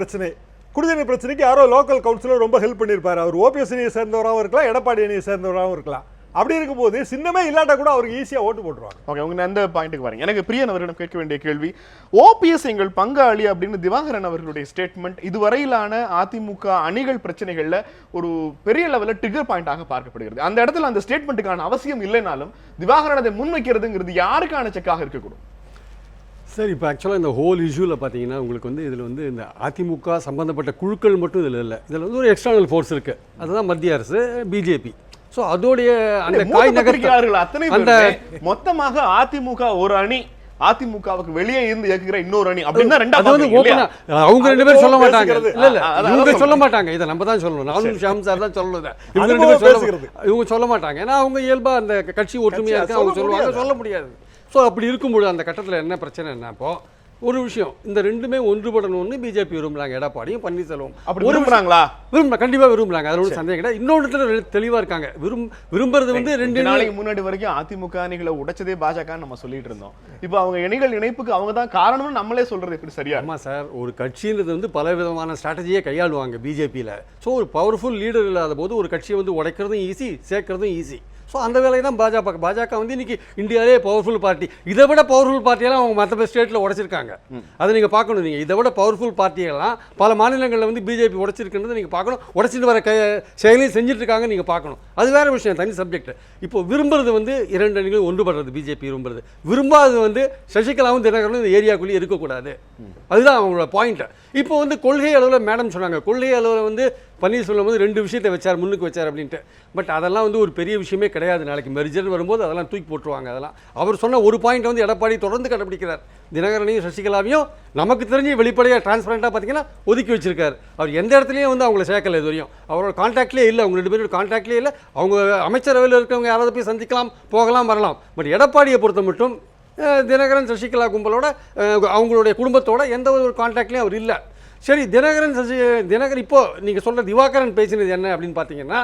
பிரச்சனைக்கு யாரோ லோக்கல் கவுன்சிலர் ரொம்ப ஹெல்ப் பண்ணியிருப்பாரு. அவர் ஓபிஎஸ் அணியை சேர்ந்தவராகவும் இருக்கலாம், எடப்பாடி அணியை சேர்ந்தவராகவும் இருக்கலாம். அப்படி இருக்கும்போது சின்னமே இல்லாட்டா கூட அவருக்கு ஈஸியா ஓட்டு போட்டுருவாங்க. ஓகே, உங்க அந்த பாயிண்ட்டுக்கு வரீங்க. எனக்கு பிரியன் அவரிடம் கேட்க வேண்டிய கேள்வி, ஓபிஎஸ் எங்கள் பங்காளி அப்படின்னு திவாகரன் அவர்களுடைய ஸ்டேட்மெண்ட் இதுவரையிலான அதிமுக அணிகள் பிரச்சனைகள்ல ஒரு பெரிய லெவல்ல ட்ரிகர் பாயிண்டாக பார்க்கப்படுகிறது. அந்த இடத்துல அந்த ஸ்டேட்மெண்ட்டுக்கான அவசியம் இல்லைனாலும் திவாகரன் அதை முன்வைக்கிறதுங்கிறது யாருக்கான செக்காக இருக்கக்கூடும்? சார், இப்போ ஆக்சுவலாக இந்த ஹோல் இஷ்யூவில் பார்த்தீங்கன்னா உங்களுக்கு வந்து இதில் வந்து இந்த அதிமுக சம்பந்தப்பட்ட குழுக்கள் மட்டும் இதில் இல்லை, இதில் வந்து ஒரு எக்ஸ்டர்னல் ஃபோர்ஸ் இருக்குது. அதுதான் மத்திய அரசு, பிஜேபி. ஸோ அதோடைய அந்த காய் நகர்த்தார்கள் அத்தனை அந்த மொத்தமாக அதிமுக ஒரு அணி, அதிமுகவுக்கு வெளியே இருந்து இயக்குகிற இன்னொரு அணி அப்படின்னு ரெண்டாவது அவங்க 2 பேரும் சொல்ல மாட்டாங்க. இல்ல இவங்க சொல்ல மாட்டாங்க, இதை நம்ம தான் சொல்லணும். நானும் ஷாம் சார் தான் சொல்லணும். இவங்க சொல்ல மாட்டாங்க, ஏன்னா அவங்க இயல்பா அந்த கட்சி ஒற்றுமையா இருக்கு, அவங்க சொல்லுவாங்க, சொல்ல முடியாது. ஸோ அப்படி இருக்கும்போது அந்த கட்டத்தில் என்ன பிரச்சனை என்ன, இப்போ ஒரு விஷயம், இந்த ரெண்டுமே ஒன்றுபடணும்னு பிஜேபி விரும்புறாங்க. எடப்பாடியும் பன்னீர்செல்வம் விரும்புறாங்களா? கண்டிப்பா விரும்புறாங்க, அதுல ஒரு சந்தேகம் கிடையாது. இன்னொன்று தெளிவா இருக்காங்க, விரும்புறது வந்து 2 நாளைக்கு முன்னாடி வரைக்கும் அதிமுக அணிகளை உடைச்சதே பாஜக நம்ம சொல்லிட்டு இருந்தோம். இப்போ அவங்க இணைகள் இணைப்புக்கு அவங்க தான் காரணம்னு நம்மளே சொல்றது எப்படி சரியா? ஆமா சார், ஒரு கட்சின்றது வந்து பல விதமான ஸ்ட்ராட்டஜியை கையாளுவாங்க பிஜேபியில். ஸோ ஒரு பவர்ஃபுல் லீடர் இல்லாத போது ஒரு கட்சியை வந்து உடைக்கிறதும் ஈஸி, சேர்க்கறதும் ஈஸி. ஸோ அந்த வேலையை தான் பாஜக வந்து இன்னைக்கு இந்தியாவிலே பவர்ஃபுல் பார்ட்டி. இதை விட பவர்ஃபுல் பார்ட்டியெல்லாம் அவங்க மற்ற ஸ்டேட்டில் உடைச்சிருக்காங்க. அதை நீங்கள் பார்க்கணும். நீங்கள் இதை விட பவர்ஃபுல் பார்ட்டியெல்லாம் பல மாநிலங்களில் வந்து பிஜேபி உடைச்சிருக்குன்றதை நீங்கள் பார்க்கணும். உடைச்சிட்டு வர செயலையும் செஞ்சுட்டு இருக்காங்க, நீங்கள் பார்க்கணும். அது வேற விஷயம், தனி சப்ஜெக்ட். இப்போ விரும்புறது வந்து 2 அணிகளும் ஒன்றுபடுறது பிஜேபி விரும்புறது. விரும்பாதது வந்து சசிகலாவும் தினகரனும் இந்த ஏரியாக்குள்ளேயே இருக்கக்கூடாது. அதுதான் அவங்களோட பாயிண்ட். இப்போ வந்து கொள்கை அளவில் மேடம் சொன்னாங்க, கொள்கை அளவில் வந்து பன்னீர்செல்வம் வந்து 2 விஷயத்தை வச்சார், முன்னுக்கு வச்சார் அப்படின்ட்டு. பட் அதெல்லாம் வந்து ஒரு பெரிய விஷயமே கிடையாது. நாளைக்கு மெர்ஜர் வரும்போது அதெல்லாம் தூக்கி போட்டுருவாங்க. அதெல்லாம் அவர் சொன்ன ஒரு பாயிண்ட் வந்து எடப்பாடி தொடர்ந்து கடைபிடிக்கிறார். தினகரனையும் சசிகலாவையும் நமக்கு தெரிஞ்சு வெளிப்படையாக டிரான்ஸ்பரண்டாக பார்த்தீங்கன்னா ஒதுக்கி வச்சிருக்காரு. அவர் எந்த இடத்துலையும் வந்து அவங்கள சேர்க்கல, இது வரையும் அவரோட கான்டாக்ட்லேயே இல்லை, அவங்க 2 பேரோட கான்டாக்ட்லேயே இல்லை. அவங்க அமைச்சரவையில் இருக்கவங்க யாராவது போய் சந்திக்கலாம், போகலாம், வரலாம். பட் எடப்பாடியை பொறுத்த மட்டும் தினகரன் சசிகலா கும்பலோட அவங்களுடைய குடும்பத்தோட எந்த ஒரு கான்டாக்ட்லேயும் அவர் இல்லை. சரி, தினகரன் இப்போ நீங்கள் சொல்கிற திவாகரன் பேசினது என்ன அப்படின்னு பார்த்தீங்கன்னா,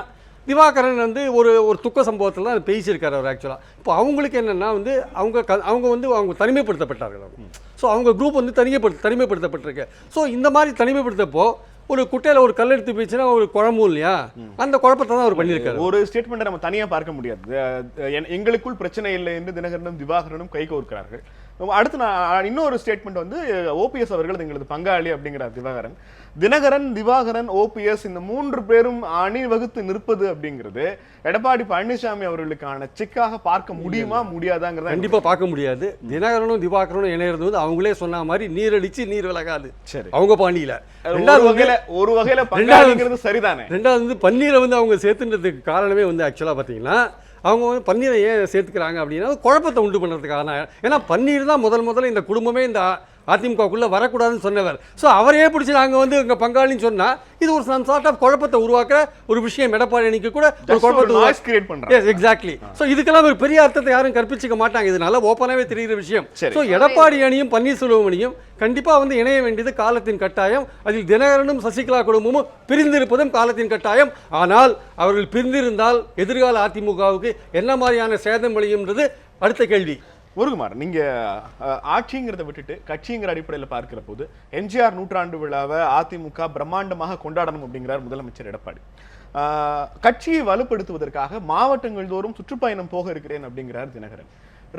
திவாகரன் வந்து ஒரு துக்க சம்பவத்தில் தான் பேசியிருக்காரு அவர் ஆக்சுவலாக. இப்போ அவங்களுக்கு என்னென்னா வந்து அவங்க தனிமைப்படுத்தப்பட்டார்கள். ஸோ அவங்க குரூப் வந்து தனிமைப்படுத்தப்பட்டிருக்கு. ஸோ இந்த மாதிரி தனிமைப்படுத்தப்போ ஒரு குட்டையில் ஒரு கல் எடுத்து போயிடுச்சுன்னா ஒரு குழம்பும் இல்லையா, அந்த குழப்பத்தை தான் அவர் பண்ணியிருக்காரு. ஒரு ஸ்டேட்மெண்ட்டை நம்ம தனியாக பார்க்க முடியாது. எங்களுக்குள் பிரச்சனை இல்லை என்று தினகரனும் திவாகரனும் கை கோர்க்கிறார்கள். அடுத்து நான் இன்னொரு ஸ்டேட்மெண்ட் வந்து ஓபிஎஸ் அவர்கள் எங்களது பங்காளி அப்படிங்கிறார் திவாகரன். திவாகரன் ஓபிஎஸ் இந்த 3 பேரும் அணி வகுத்து நிற்பது அப்படிங்கிறது எடப்பாடி பழனிசாமி அவர்களுக்கான செக்காக பார்க்க முடியுமா, முடியாதாங்கிறத கண்டிப்பா பார்க்க முடியாது. தினகரனும் திவாகரனும் இணையிறது வந்து அவங்களே சொன்ன மாதிரி நீரடிச்சு நீர் விலகாது. சரி, அவங்க பாண்டியில ஒரு வகையில பங்காளிங்கிறது சரிதானே. ரெண்டாவது வந்து பன்னீரை வந்து அவங்க சேர்த்துன்றதுக்கு காரணமே வந்து ஆக்சுவலா பாத்தீங்கன்னா, அவங்க வந்து பன்னீரை ஏன் சேர்த்துக்கிறாங்க அப்படின்னா குழப்பத்தை உண்டு பண்ணுறதுக்கான. ஏன்னா பன்னீர் தான் முதல்ல இந்த குடும்பமே இந்த அதிமுகக்குள்ளே வரக்கூடாதுன்னு சொன்னவர். ஸோ அவரையே பிடிச்சி நாங்கள் வந்து எங்கள் பங்காளின்னு சொன்னால் இது ஒரு சம் சார்ட் ஆஃப் குழப்பத்தை உருவாக்குற ஒரு விஷயம். எடப்பாடி அணிக்கு கூட ஒரு குழப்பத்தை கிரியேட் பண்ணுறாங்க. S, exactly. ஸோ இதுக்கெல்லாம் ஒரு பெரிய அர்த்தத்தை யாரும் கற்பிச்சிக்க மாட்டாங்க. இது நல்லா ஓப்பனாகவே தெரிகிற விஷயம். ஸோ எடப்பாடி அணியும் பன்னீர்செல்வம் அணியும் கண்டிப்பாக வந்து இணைய வேண்டியது காலத்தின் கட்டாயம். அதில் தினகரனும் சசிகலா குடும்பமும் பிரிந்திருப்பதும் காலத்தின் கட்டாயம். ஆனால் அவர்கள் பிரிந்திருந்தால் எதிர்கால அதிமுகவுக்கு என்ன மாதிரியான சேதம் விளையும்ன்றது அடுத்த கேள்வி. முருகுமார், நீங்க ஆட்சிங்கிறத விட்டுட்டு கட்சிங்கிற அடிப்படையில் பார்க்கிற போது எம்ஜிஆர் நூற்றாண்டு விழாவை அதிமுக பிரம்மாண்டமாக கொண்டாடணும் அப்படிங்கிறார் முதலமைச்சர் எடப்பாடி. கட்சியை வலுப்படுத்துவதற்காக மாவட்டங்கள் தோறும் சுற்றுப்பயணம் போக இருக்கிறேன் அப்படிங்கிறார் தினகரன்.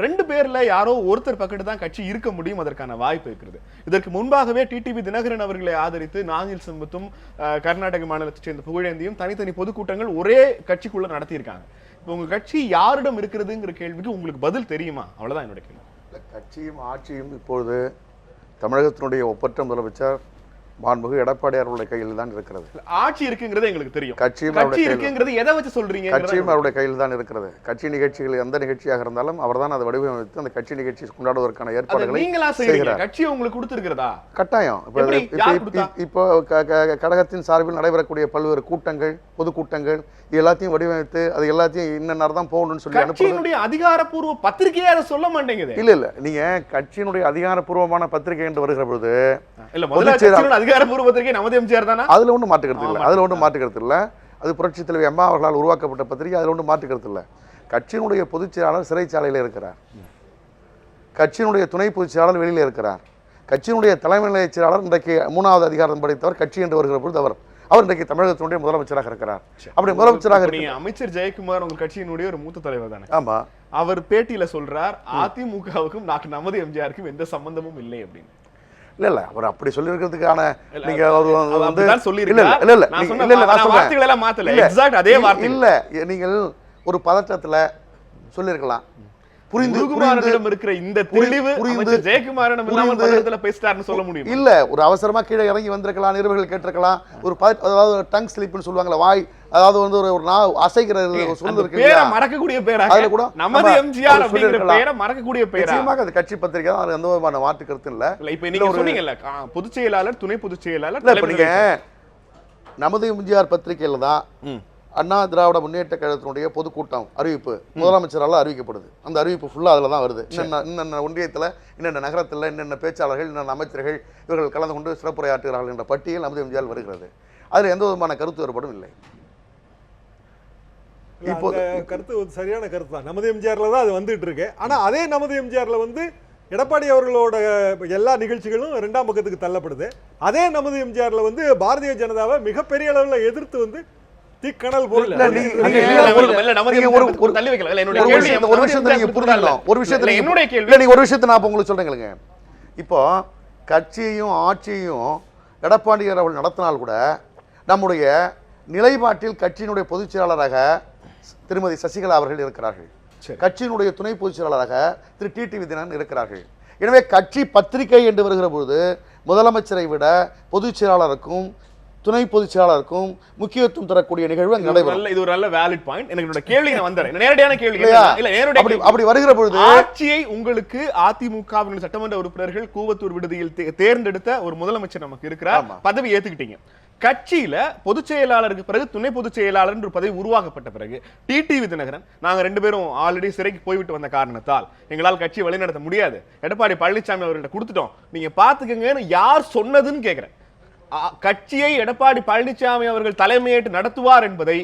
2 பேர்ல யாரோ ஒருத்தர் பக்கத்து தான் கட்சி இருக்க முடியும், அதற்கான வாய்ப்பு இருக்கிறது. இதற்கு முன்பாகவே டிடிவி தினகரன் அவர்களை ஆதரித்து நாஞ்சில் சம்பத்தும் கர்நாடக மாநிலத்தை சேர்ந்த புகழேந்தியும் தனித்தனி பொதுக்கூட்டங்கள் ஒரே கட்சிக்குள்ள நடத்தியிருக்காங்க. உங்க கட்சி யாரிடம் இருக்கிறதுங்கிற கேள்விக்கு உங்களுக்கு பதில் தெரியுமா? அவ்வளவுதான் என்னோட கேள்வி. கட்சியும் ஆட்சியும் இப்பொழுது தமிழகத்தினுடைய ஒப்பற்ற முதலமைச்சர் மாண்புமிகு எடப்பாடியார் அவருடைய கையில் தான் இருக்கிறது. ஆட்சி இருக்குங்கிறது எங்களுக்கு தெரியும். கட்சியும் கட்சி இருக்குங்கிறது எதை வச்சு சொல்றீங்க? கட்சியும் அவருடைய கையில் தான் இருக்கிறது. கட்சி நிகழ்ச்சிகள் எந்த நிகழ்ச்சியாக இருந்தாலும் அவர் தான் அதை வடிவமைத்து அந்த கட்சி நிகழ்ச்சி கொண்டாடுவதற்கான ஏற்பாடுகளை நீங்களா செய்யறீங்க. கட்சி உங்களுக்கு கொடுத்திருக்கிறதா? கட்டாயம். இப்போ கழகத்தின் சார்பில் நடைபெறக்கூடிய பல்வேறு கூட்டங்கள், பொதுக்கூட்டங்கள் எல்லாத்தையும் வடிவமைத்து அது எல்லாத்தையும் இன்ன தான் போகணும்னு சொல்லி கட்சியினுடைய அதிகாரப்பூர்வ பத்திரிகையை அதை சொல்ல மாட்டேங்குது. இல்ல நீங்க கட்சியினுடைய அதிகாரப்பூர்வமான பத்திரிகை என்று வருகிற பொழுது அதிகாரப்பூர்வ பத்திரிகை நமது எம்ஜிஆர் தானே, அதுல ஒன்றும் மாற்றுக்கிறது இல்லை. அதுல ஒன்றும் மாற்றுக்கிறது இல்லை. அது புரட்சித் தலைவி அம்மா அவர்களால் உருவாக்கப்பட்ட பத்திரிகை. அதுல ஒன்றும் மாற்றுக்கிறது இல்லை. கட்சியினுடைய பொதுச் செயலாளர் சிறைச்சாலையில் இருக்கிறார். கட்சியினுடைய துணை பொதுச் செயலாளர் வெளியில் இருக்கிறார். கட்சியினுடைய தலைமை நிலைய செயலாளர் இன்றைக்கு 3வது அதிகாரம் படைத்தவர். கட்சி என்று வருகிற பொழுது அவர் இன்றைக்கு தமிழகத்தினுடைய முதலமைச்சராக இருக்கிறார். அப்படி முதலமைச்சராக அமைச்சர் ஜெயக்குமார் உங்கள் கட்சியினுடைய ஒரு மூத்த தலைவர் தானே? ஆமா. அவர் பேட்டியில சொல்றார் அதிமுகவுக்கும் நமது எம்ஜிஆருக்கும் எந்த சம்பந்தமும் இல்லை அப்படின்னு. இல்ல அவர் அப்படி சொல்லிருக்கிறதுக்கான நீங்க இல்ல நீங்கள் ஒரு பதற்றத்துல சொல்லிருக்கலாம். இல்ல ஒரு அவசரமா கீழே இறங்கி வந்திருக்கலாம், நிருபர்கள் கேட்டிருக்கலாம். ஒரு அதாவது டங் ஸ்லிப்னு சொல்லுவாங்கல்ல, வாய் அதாவது வந்து ஒரு அசைக்கிற சொல்லு இருக்கு, மறக்கக்கூடிய பேரா அதுல கூட நமது எம்ஜிஆர் அப்படிங்கிற பேரை மறக்கக்கூடிய பேரா. நிச்சயமாக அது கட்சி பத்திரிகை தான், அது எந்த விதமான மாற்று கருத்து இல்ல. இப்ப நீங்க சொன்னீங்கல்ல பொதுச் செயலாளர் துணை பொதுச் செயலாளர், இப்ப நீங்க நமது எம்ஜிஆர் பத்திரிகையில தான் அண்ணா திராவிட முன்னேற்ற கழகத்தினுடைய பொதுக்கூட்டம் அறிவிப்பு முதலமைச்சரால் அறிவிக்கப்படுது. அந்த அறிவிப்பு ஃபுல்லா அதுல தான் வருது. இன்னென்ன ஒன்றியத்துல, இன்னென்ன நகரத்துல, இன்னென்ன பேச்சாளர்கள், இன்னென்ன அமைச்சர்கள் இவர்கள் கலந்து கொண்டு சிறப்புரையாற்றுகிறார்கள் என்ற பட்டியல் நமது எம்ஜிஆர் வருகிறது. அதுல எந்த விதமான கருத்து வேறுபாடும் இல்லை. இப்போ கருத்து சரியான கருத்து தான். நமது எம்ஜிஆர்ல தான் அது வந்துட்டு இருக்கு. ஆனா அதே நமது எம்ஜிஆர்ல வந்து எடப்பாடி அவர்களோட எல்லா நிகழ்ச்சிகளும் 2ஆம் பக்கத்துக்கு தள்ளப்படுது. அதே நமது எம்ஜிஆர்ல வந்து பாரதிய ஜனதாவை மிகப்பெரிய அளவுல எதிர்த்து வந்து தீக்கணல் போல ஒரு விஷயத்தை நான் உங்களுக்கு சொல்றேங்க. இப்போ கட்சியையும் ஆட்சியையும் எடப்பாடியார் அவர்கள் நடத்தினால் கூட நம்முடைய நிலைப்பாட்டில் கட்சியினுடைய பொதுச் செயலாளராக திருமதி சசிகலா அவர்கள் இருக்கிறார்கள். கட்சியினுடைய துணை பொதுச் செயலாளராக திரு டிடிவி தினகரன் இருக்கிறார்கள். எனவே கட்சி பத்திரிகை என்று வருகிற பொழுது முதலமைச்சரை விட பொதுச் செயலாளருக்கும் துணை பொதுச் செயலாளருக்கும் முக்கியத்துவம் தரக்கூடிய நிகழ்வு அங்கு நடைபெறும். இது ஒரு நல்ல வேலிட் பாயிண்ட். எனக்கு கேள்வி நான் வந்தேன், நேரடியான கேள்வி இல்ல, நேரடி அப்படி வருகிற பொழுது ஆட்சியை உங்களுக்கு அதிமுகவின் சட்டமன்ற உறுப்பினர்கள் கூவத்தூர் விடுதியில் தேர்ந்தெடுத்த ஒரு முதலமைச்சர் நமக்கு இருக்கிறார், பதவி ஏத்துக்கிட்டீங்க. கட்சியில பொதுச் செயலாளருக்கு பிறகு துணை பொதுச் செயலாளர் ஒரு பதவி உருவாக்கப்பட்ட பிறகு டிடிவி தினகரன் நாங்க 2 பேரும் ஆல்ரெடி சிறைக்கு போய்விட்டு வந்த காரணத்தால் எங்களால் கட்சியை வழிநடத்த முடியாது, எடப்பாடி பழனிசாமி அவர்கள்ட்ட கொடுத்துட்டோம், நீங்க பாத்துக்கங்கன்னு யார் சொன்னதுன்னு கேக்குறேன். கட்சியை எடப்பாடி பழனிசாமி அவர்கள் தலைமையேற்று நடத்துவார் என்பதை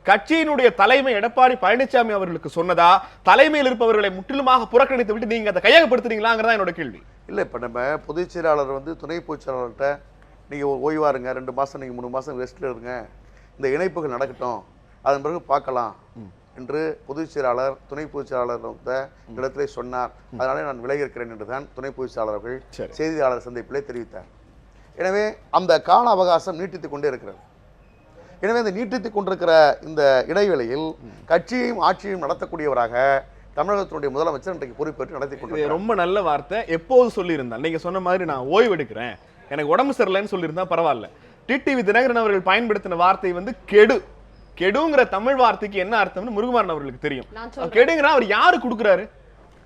கட்சியினுடைய தலைமை எடப்பாடி பழனிசாமி அவர்களுக்கு சொன்னதா, தலைமையில் இருப்பவர்களை முற்றிலுமாக புறக்கணித்து விட்டு நீங்க அதை கையகப்படுத்துறீங்களாங்கிறதா என்னோட கேள்வி. இல்ல இப்ப நம்ம பொதுச் செயலாளர் வந்து துணை பொதுச் செயலாளர்கிட்ட நீங்க ஓய்வா இருங்க, 2 மாசம் நீங்க 3 மாசம் ரெஸ்ட்ல இருங்க, இந்த இணைப்புகள் நடக்கட்டும், அதன் பிறகு பார்க்கலாம் என்று பொதுச் செயலாளர் துணை பொதுச் செயலாளர் இடத்திலே சொன்னார். அதனால நான் விலகி இருக்கிறேன் என்றுதான் துணை பொதுச் செயலாளர்கள் செய்தியாளர் சந்திப்பிலே தெரிவித்தார். எனவே அந்த கால அவகாசம் நீட்டித்துக் கொண்டே இருக்கிறது. எனவே இந்த நீட்டித்துக் கொண்டிருக்கிற இந்த இடைவெளியில் கட்சியையும் ஆட்சியையும் நடத்தக்கூடியவராக தமிழகத்தினுடைய முதலமைச்சர் இன்றைக்கு பொறுப்பேற்று நடத்தி கொண்டிருக்கிறார். ரொம்ப நல்ல வார்த்தை. எப்போது சொல்லியிருந்தேன், நீங்க சொன்ன மாதிரி நான் ஓய்வு எடுக்கிறேன், எனக்கு உடம்பு சரியில்லைன்னு சொல்லியிருந்தா பரவாயில்ல. டிடிவி தினகரன் அவர்கள் பயன்படுத்தின வார்த்தை வந்து கெடு. கெடுங்கிற தமிழ் வார்த்தைக்கு என்ன அர்த்தம்னு முருகுமாரன் அவர்களுக்கு தெரியும். கெடுங்கிற அவர் யாரு கொடுக்குறாரு?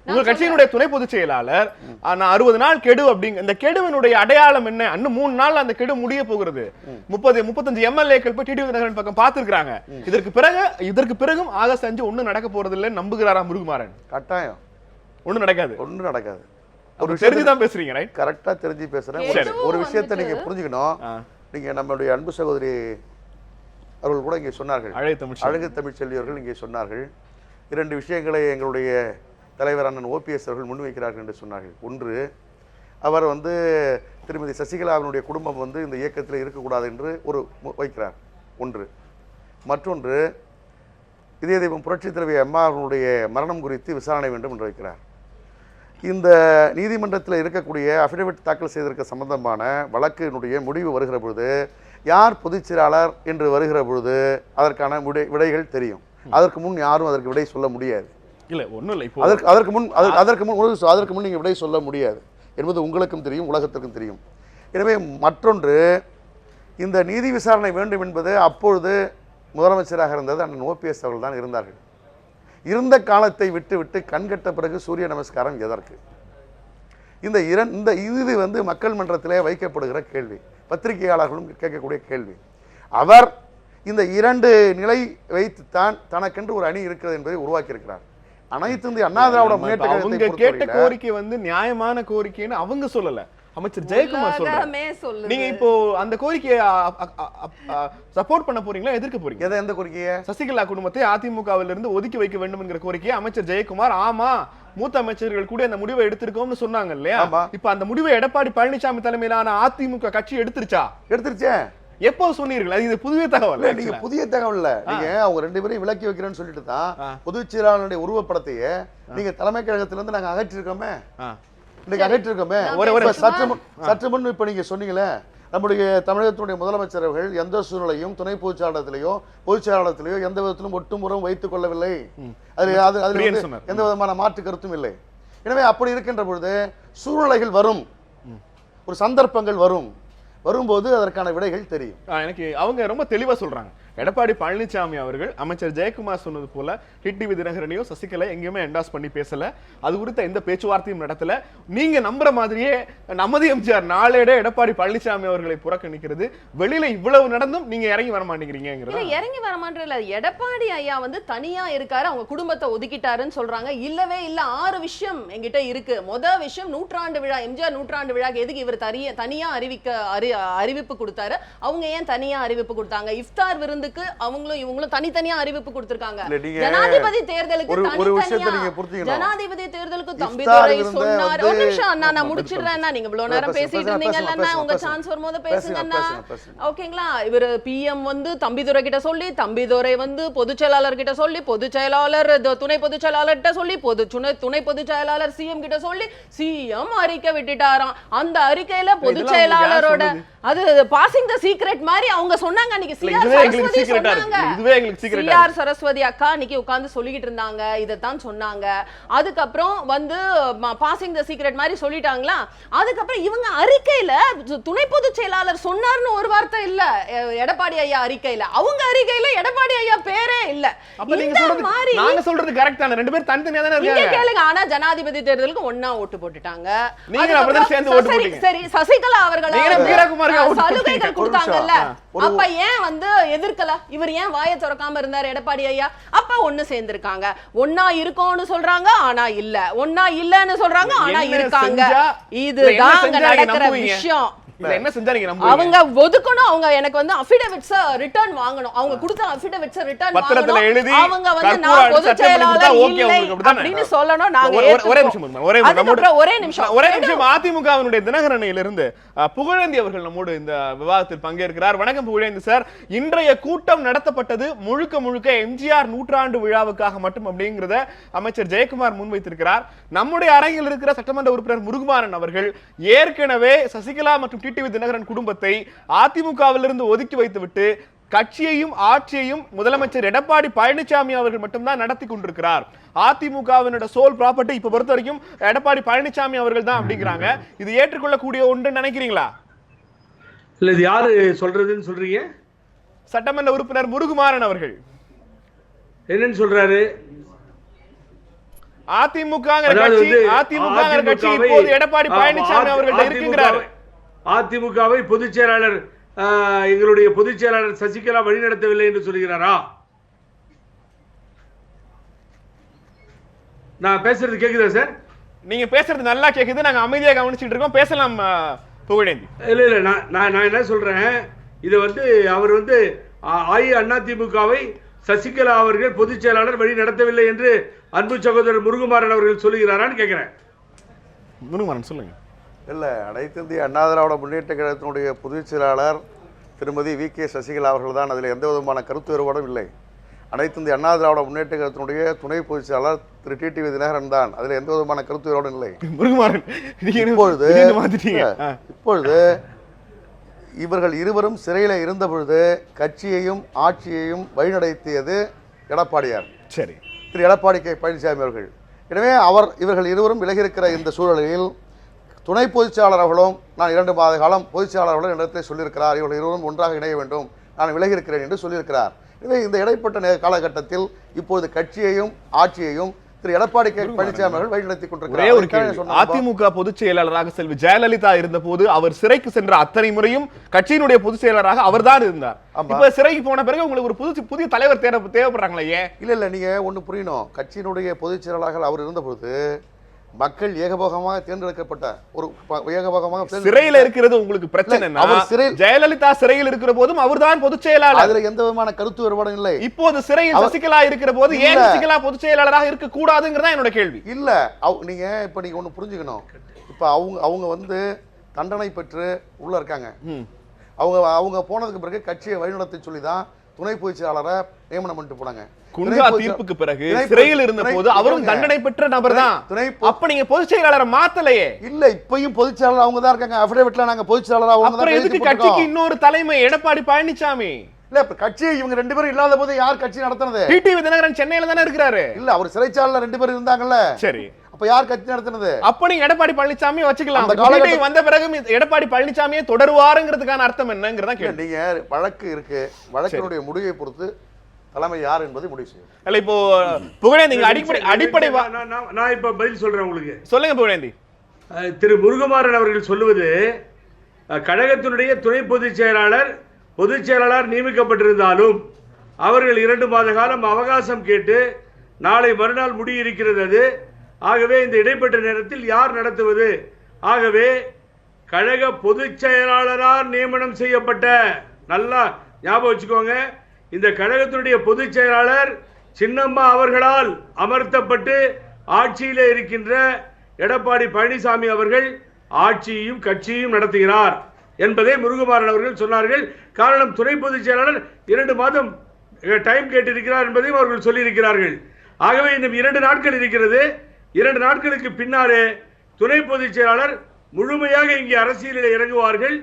உங்க கட்சியினுடைய துணை பொதுச் செயலாளர் 60 நாள் கெடு அப்படிங்க. இந்த கெடுவினுடைய அடையாளம் என்ன? இன்னும் 3 நாள் அந்த கெடு முடிய போகிறது. 35 எம்எல்ஏக்கள் போய் டிடிவி தினகரன் பக்கம் பார்த்திருக்காங்க. இதற்கு பிறகும் ஆகஸ்ட் 5 ஒண்ணும் நடக்க போறது இல்லைன்னு நம்புகிறாரா முருகுமாரன்? கட்டாயம் ஒண்ணும் நடக்காது. ஒண்ணும் நடக்காது. ஒரு தெரிஞ்சுதான் பேசுறீங்க, ரைட்? கரெக்டா தெரிஞ்சு பேசுறேன். ஒரு விஷயத்தை நீங்க புரிஞ்சுக்கணும். நீங்க நம்மளுடைய அன்பு சகோதரி அவர்கள் கூட இங்கே சொன்னார்கள், அழகு தமிழ் செல்வி அவர்கள் இங்கே சொன்னார்கள், 2 விஷயங்களை எங்களுடைய தலைவர் அண்ணன் ஓபிஎஸ் அவர்கள் முன்வைக்கிறார்கள் என்று சொன்னார்கள். ஒன்று, அவர் வந்து திருமதி சசிகலாவினுடைய குடும்பம் வந்து இந்த இயக்கத்தில் இருக்கக்கூடாது என்று ஒரு வைக்கிறார் ஒன்று. மற்றொன்று, இதே தெய்வம் புரட்சித் தலைவி அம்மா அவர்களுடைய மரணம் குறித்து விசாரணை வேண்டும் என்று வைக்கிறார். இந்த நீதிமன்றத்தில் இருக்கக்கூடிய அஃபிடவிட் தாக்கல் செய்திருக்க சம்பந்தமான வழக்கினுடைய முடிவு வருகிற பொழுது யார் பொதுச் செயலாளர் என்று வருகிற பொழுது அதற்கான விடைகள் தெரியும். அதற்கு முன் யாரும் அதற்கு விடை சொல்ல முடியாது. இல்லை, ஒன்றும் இல்லை. அதற்கு முன் நீங்க விடை சொல்ல முடியாது என்பது உங்களுக்கும் தெரியும், உலகத்திற்கும் தெரியும். எனவே மற்றொன்று, இந்த நீதி விசாரணை வேண்டும் என்பது அப்பொழுது முதலமைச்சராக இருந்தது அண்ணன் ஓபிஎஸ் அவர்கள் தான் இருந்தார்கள். இருந்த காலத்தை விட்டு கண்கட்ட பிறகு சூரிய நமஸ்காரம் எதற்கு? இது மக்கள் மன்றத்திலே வைக்கப்படுகிற கேள்வி, பத்திரிகையாளர்களும் கேட்கக்கூடிய கேள்வி. அவர் இந்த 2 நிலை வைத்துத்தான் தனக்கென்று ஒரு அணி இருக்கிறது என்பதை உருவாக்கி இருக்கிறார். அனைத்து இந்திய அண்ணா திராவிட முன்னேற்ற அவங்க கேட்ட கோரிக்கை நியாயமான கோரிக்கைன்னு அவங்க சொல்லல, அமைச்சர் ஜெயக்குமார் சொல்றாரு. நீங்க இப்போ அந்த கோரிக்கையை சப்போர்ட் பண்ண போறீங்களா, எதிர்க்க போறீங்க? எந்த கோரிக்கையை? சசிகலா குடும்பத்தை அதிமுகவில் இருந்து ஒதுக்கி வைக்க வேண்டும் என்கிற கோரிக்கையை அமைச்சர் ஜெயக்குமார் ஆமா மூத்த அமைச்சர்கள் கூட அந்த முடிவை எடுத்திருக்கோம்னு சொன்னாங்க இல்லையா? இப்ப அந்த முடிவை எடப்பாடி பழனிசாமி தலைமையிலான அதிமுக கட்சி எடுத்துருச்சே. எப்போ சொன்னீர்கள்? இது புதிய தகவல். நீங்க புதிய தகவல் இல்ல, நீங்க அவங்க 2 பேரையும் விலக்கி வைக்கிறேன்னு சொல்லிட்டு தான் பொதுச் செயலாளருடைய உருவப்படத்தையே நீங்க தலைமை கழகத்திலிருந்து நாங்க அகற்றிருக்கோமே. இன்னைக்கு அகற்றிருக்கோமே. சற்று முன் இப்ப நீங்க சொன்னீங்களே, நம்முடைய தமிழகத்தினுடைய முதலமைச்சர் அவர்கள் எந்த சூழ்நிலையும் துணை பொதுச் செயலாளத்திலேயோ எந்த விதத்திலும் ஒட்டுமுறம் வைத்துக் கொள்ளவில்லை. அதுல எந்த விதமான மாற்று கருத்தும் இல்லை. எனவே அப்படி இருக்கின்ற பொழுது சூழ்நிலைகள் வரும், ஒரு சந்தர்ப்பங்கள் வரும்போது அதற்கான விடைகள் தெரியும். எனக்கு அவங்க ரொம்ப தெளிவா சொல்றாங்க. எடப்பாடி பழனிசாமி அவர்கள் அமைச்சர் ஜெயக்குமார் சொன்னது போல டிடிவி தினகரனையோ சசிகலா எங்கேயுமே என்டாஸ் பண்ணி பேசல, அது குறித்த எந்த பேச்சுவார்த்தையும் நடத்தல. நீங்க நம்புற மாதிரியே நமது எம்ஜிஆர் நாளேட எடப்பாடி பழனிசாமி அவர்களை புறக்கணிக்கிறது. வெளியில இவ்வளவு நடந்தும் நீங்க இறங்கி வர மாட்டேங்கிறீங்க. இறங்கி வர மாட்டேங்கல. எடப்பாடி ஐயா தனியா இருக்காரு, அவங்க குடும்பத்தை ஒதுக்கிட்டாருன்னு சொல்றாங்க. இல்லவே இல்ல, 6 விஷயம் என்கிட்ட இருக்கு. முதல் விஷயம், நூற்றாண்டு விழா, எம்ஜிஆர் நூற்றாண்டு விழாக்கு எதுக்கு இவர் தனியா அறிவிப்பு கொடுத்தாரு? அவங்க ஏன் தனியா அறிவிப்பு கொடுத்தாங்க? இஃப்தார் விருந்து அவங்களும் இவங்களும் தனித்தனியா அறிவிப்பு கொடுத்திருக்காங்க. ஜனாதிபதி தேர்தலுக்கு ஜனாதிபதி தேர்தலுக்கு தம்பிதுரை சொன்னார். ஒரு நிமிஷம் நான் முடிச்சிடுறேன். நீங்க இவ்வளவு நேரம் பேசிட்டு இருந்தீங்கல்ல, உங்க சான்ஸ் வரும்போது பேசுங்கண்ணா. ஓகேங்களா? இவர் பிஎம் தம்பிதுரை கிட்ட சொல்லி, தம்பிதுரை பொதுச் செயலாளர் கிட்ட சொல்லி, பொதுச் செயலாளர் துணை பொதுச் செயலாளர் கிட்ட சொல்லி, துணை பொதுச் செயலாளர் சிஎம் கிட்ட சொல்லி, சிஎம் அறிக்கை விட்டுட்டாராம். அந்த அறிக்கையில பொதுச் செயலாளரோட அது பாசிங் தி சீக்ரெட் மாதிரி அவங்க சொன்னாங்க. அன்னைக்கு சிஆர் சரஸ்வதி அக்கா அன்னைக்கு உட்கார்ந்து சொல்லிட்டு இருந்தாங்க, இதத்தான் சொன்னாங்க. அதுக்கப்புறம் பாசிங் தி சீக்ரெட் மாதிரி சொல்லிட்டாங்களா. அதுக்கப்புறம் இவங்க அறிக்கையில துணை பொதுச் செயலாளர் சொன்னார்னு ஒரு வார்த்தை இல்ல எடப்பாடி ஐயா அறிக்கையில. அவங்க அறிக்கையில எடப்பாடி ஐயா பேரே இல்ல. அப்ப நீங்க சொல்றது கரெக்ட் தான? 2 பேர் தனித்தனியா தான இருக்காங்க. நீங்க கேளுங்க. ஆனா ஜனாதிபதி தேர்தலுக்கு ஒண்ணா ஓட்டு போட்டுட்டாங்க. நீங்க அப்படியே சேர்ந்து ஓட்டு போட்டீங்க. சரி, சசிகலா அவர்கள் சலுகைகள் கொடுத்தாங்கல்ல, அப்ப ஏன் எதிர்க்கல? இவர் ஏன் வாயை திறக்காம இருந்தார் எடப்பாடி ஐயா? அப்ப ஒண்ணு சேர்ந்திருக்காங்க. ஒன்னா இருக்கோம்னு சொல்றாங்க, ஆனா இல்ல. ஒன்னா இல்லன்னு சொல்றாங்க, ஆனா இருக்காங்க. இதுதான் அங்க நடக்கிற விஷயம். என்ன செஞ்சாங்க? அவங்க ஒதுக்கணும். அவங்க எனக்கு அஃபிடவிட்ஸ் ரிட்டர்ன் வாங்கணும். அவங்க கொடுத்த அஃபிடவிட்ஸ் ரிட்டர்ன் பத்திரத்துல எழுதி அவங்க நான் பொதுச் செயலாளர் இல்லை அப்படின்னு சொல்லணும். நாங்க ஒரே நிமிஷம் அதிமுகவினுடைய தினகரனிலிருந்து புகழேந்தி அவர்கள் நம்மோடு இந்த விவாதத்தில் பங்கேற்கிறார். வணக்கம் புகழேந்தி சார். இன்றைய கூட்டம் நடத்தப்பட்டது முழுக்க எம்ஜிஆர் நூற்றாண்டு விழாவுக்காக மட்டும் அப்படிங்கறத அமைச்சர் ஜெயக்குமார் முன்வைத்திருக்கிறார். நம்முடைய அரங்கில் இருக்கிற சட்டமன்ற உறுப்பினர் முருகுமாறன் அவர்கள் ஏற்கனவே சசிகலா மற்றும் டிடிவி தினகரன் குடும்பத்தை அதிமுகவிலிருந்து ஒதுக்கி வைத்துவிட்டு கட்சியையும் ஆட்சியையும் முதலமைச்சர் எடப்பாடி பழனிசாமி அவர்கள் மட்டும்தான் நடத்தி கொண்டிருக்கிறார். அதிமுகவினோட சோல் ப்ராப்பர்ட்டி இப்ப பொறுத்த வரைக்கும் எடப்பாடி பழனிசாமி அவர்கள் தான் அப்படிங்கிறாங்க. இது ஏற்றுக்கொள்ளக்கூடிய ஒன்று நினைக்கிறீங்களா? இல்ல, இது யாரு சொல்றதுன்னு சொல்றீங்க? சட்டமன்ற உறுப்பினர் முருகுமாறன் அவர்கள் என்னன்னு சொல்றாரு? அதிமுக கட்சி இப்போது எடப்பாடி பழனிசாமி அவர்கள் இருக்கிறார். அதிமுகவை பொதுச் செயலாளர் எங்களுடைய பொதுச் செயலாளர் சசிகலா வழிநடத்தவில்லை என்று சொல்கிறாரா? நான் பேசுறது கேக்குதா சார்? நீங்க பேசுறது நல்லா கேக்குது. நாங்க அமைதியா கவனிச்சிட்டு இருக்கோம். பேசலாம் புகழேந்தி. இல்ல நான் என்ன சொல்றேன், இது அவர் அதிமுகவை சசிகலா அவர்கள் பொதுச் செயலாளர் வழி நடத்தவில்லை என்று அன்பு சகோதரர் முருகுமாறன் அவர்கள் சொல்லுகிறாரான்னு கேட்கிறேன். முருகுமாறன் சொல்லுங்க. இல்லை, அனைத்து இந்திய அண்ணா திராவிட முன்னேற்ற கழகத்தினுடைய பொதுச் செயலாளர் திருமதி வி.கே. சசிகலா அவர்கள் தான். அதில் எந்த விதமான கருத்து வேறுபாடும் இல்லை. அனைத்து இந்திய அண்ணா திராவிட முன்னேற்ற கழகத்தினுடைய துணை பொதுச் செயலாளர் திரு டிடிவி தினகரன் தான். அதில் எந்த விதமான கருத்து வேறுபாடும் இல்லை. இப்பொழுது இவர்கள் இருவரும் சிறையில் இருந்த பொழுது கட்சியையும் ஆட்சியையும் வழிநடத்தியது எடப்பாடியார். சரி, திரு எடப்பாடி கே. பழனிசாமி அவர்கள். எனவே இவர்கள் இருவரும் விலகியிருக்கிற இந்த சூழலில் துணை பொதுச் செயலாளர் அவர்களும் நான் 2 மாத காலம் பொதுச் செயலாளர் அவர்களும் இடத்தை சொல்லியிருக்கிறார், இவர்கள் இருவரும் ஒன்றாக இணைய வேண்டும், நான் விலகி இருக்கிறேன் என்று சொல்லியிருக்கிறார். எனவே இந்த இடைப்பட்ட காலகட்டத்தில் இப்போது கட்சியையும் ஆட்சியையும் திரு எடப்பாடி பழனிசாமி அவர்கள் வழிநடத்தி கொண்டிருக்கிறார். அதிமுக பொதுச் செயலாளராக செல்வி ஜெயலலிதா இருந்த போது அவர் சிறைக்கு சென்ற அத்தனை முறையும் கட்சியினுடைய பொதுச் செயலாளராக அவர்தான் இருந்தார். இப்ப சிறைக்கு போன பிறகு உங்களுக்கு ஒரு புதிய தலைவர் தேவைப்படுறாங்களே ஏன்? இல்ல நீங்க ஒண்ணு புரியணும், கட்சியினுடைய பொதுச் செயலாளராக அவர் இருந்தபோது மக்கள் ஏகபோகமாக தேர்ந்தெடுக்கப்பட்ட ஒரு ஏகபோகமாக சிறையில் இருக்கிறது உங்களுக்கு பிரச்சனை. ஜெயலலிதா சிறையில் இருக்கிற போதும் அவர்தான் பொதுச் செயலாளர், அதுல எந்த விதமான கருத்து வேறுபாடும் இல்லை. இப்போது சிறையில் சசிகலா இருக்கிற போது ஏன் சசிகலா பொதுச் செயலாளராக இருக்க கூடாதுங்கிறதா என்னோட கேள்வி. இல்ல நீங்க ஒண்ணு புரிஞ்சுக்கணும், இப்ப அவங்க வந்து தண்டனை பெற்று உள்ள இருக்காங்க. அவங்க போனதுக்கு பிறகு கட்சியை வழிநடத்தி சொல்லிதான் துணை பொதுச் செயலாளரை நியமனம் பண்ணிட்டு போனாங்க. குன்ஹா தீர்ப்புக்கு பிறகு சிறையில் இருந்த போது அவரும் தண்டனை பெற்ற நபர் தான். அப்ப நீங்க பொதுச் செயலாளரை மாத்தலையே? இல்ல, இப்பயும் பொதுச் செயலாளர் அவங்க தான் இருக்காங்க. அஃபிடவிட்ல நாங்க பொதுச் செயலாளர் அவங்க தான். எதுக்கு கட்சிக்கு இன்னொரு தலைமை எடப்பாடி பழனிசாமி? இல்ல, இப்ப கட்சி இவங்க 2 பேரும் இல்லாத போது யார் கட்சி நடத்துனது? டிடிவி தினகரன் சென்னையில தானே இருக்காரு. இல்ல, அவர் சிறைச்சாலையில 2 பேர் இருந்தாங்கல்ல. சரி, அப்ப யார் கட்சி நடத்துனது? அப்ப நீங்க எடப்பாடி பழனிசாமி வச்சுக்கலாம். டிடிவி வந்த பிறகு எடப்பாடி பழனிசாமியே தொடருவாருங்கிறதுக்கான அர்த்தம் என்னங்கிறதா கேள்வி. நீங்க வழக்கு இருக்கு, வழக்கினுடைய முடிவை பொறுத்து தலைமை யார் என்பதை முடிவு செய்யும். இல்ல, இப்போ புகழேந்தி அடிப்படை நான் இப்ப பதில் சொல்றேன் உங்களுக்கு. சொல்லுங்க புகழேந்தி. திரு முருகமாறன் அவர்கள் சொல்லுவது, கழகத்தினுடைய துணை பொதுச் செயலாளர் நியமிக்கப்பட்டிருந்தாலும் அவர்கள் 2 மாத காலம் அவகாசம் கேட்டு நாளை மறுநாள் முடியிருக்கிறது அது. ஆகவே இந்த இடைப்பட்ட நேரத்தில் யார் நடத்துவது? ஆகவே கழக பொதுச் செயலாளரால் நியமனம் செய்யப்பட்ட, நல்லா ஞாபகம் வச்சுக்கோங்க, இந்த கழகத்தினுடைய பொதுச் செயலாளர் சின்னம்மா அவர்களால் அமர்த்தப்பட்டு ஆட்சியிலே இருக்கின்ற எடப்பாடி பழனிசாமி அவர்கள் ஆட்சியையும் கட்சியையும் நடத்துகிறார் என்பதை முருகமாறன் அவர்கள் சொன்னார்கள். காரணம், துணை பொதுச் செயலாளர் 2 மாதம் டைம் கேட்டிருக்கிறார் என்பதையும் அவர்கள் சொல்லியிருக்கிறார்கள். ஆகவே இன்னும் 2 நாட்கள் இருக்கிறது. 2 நாட்களுக்கு பின்னாலே துணை பொதுச் செயலாளர் முழுமையாக இங்கே அரசியலில் இறங்குவார்கள்.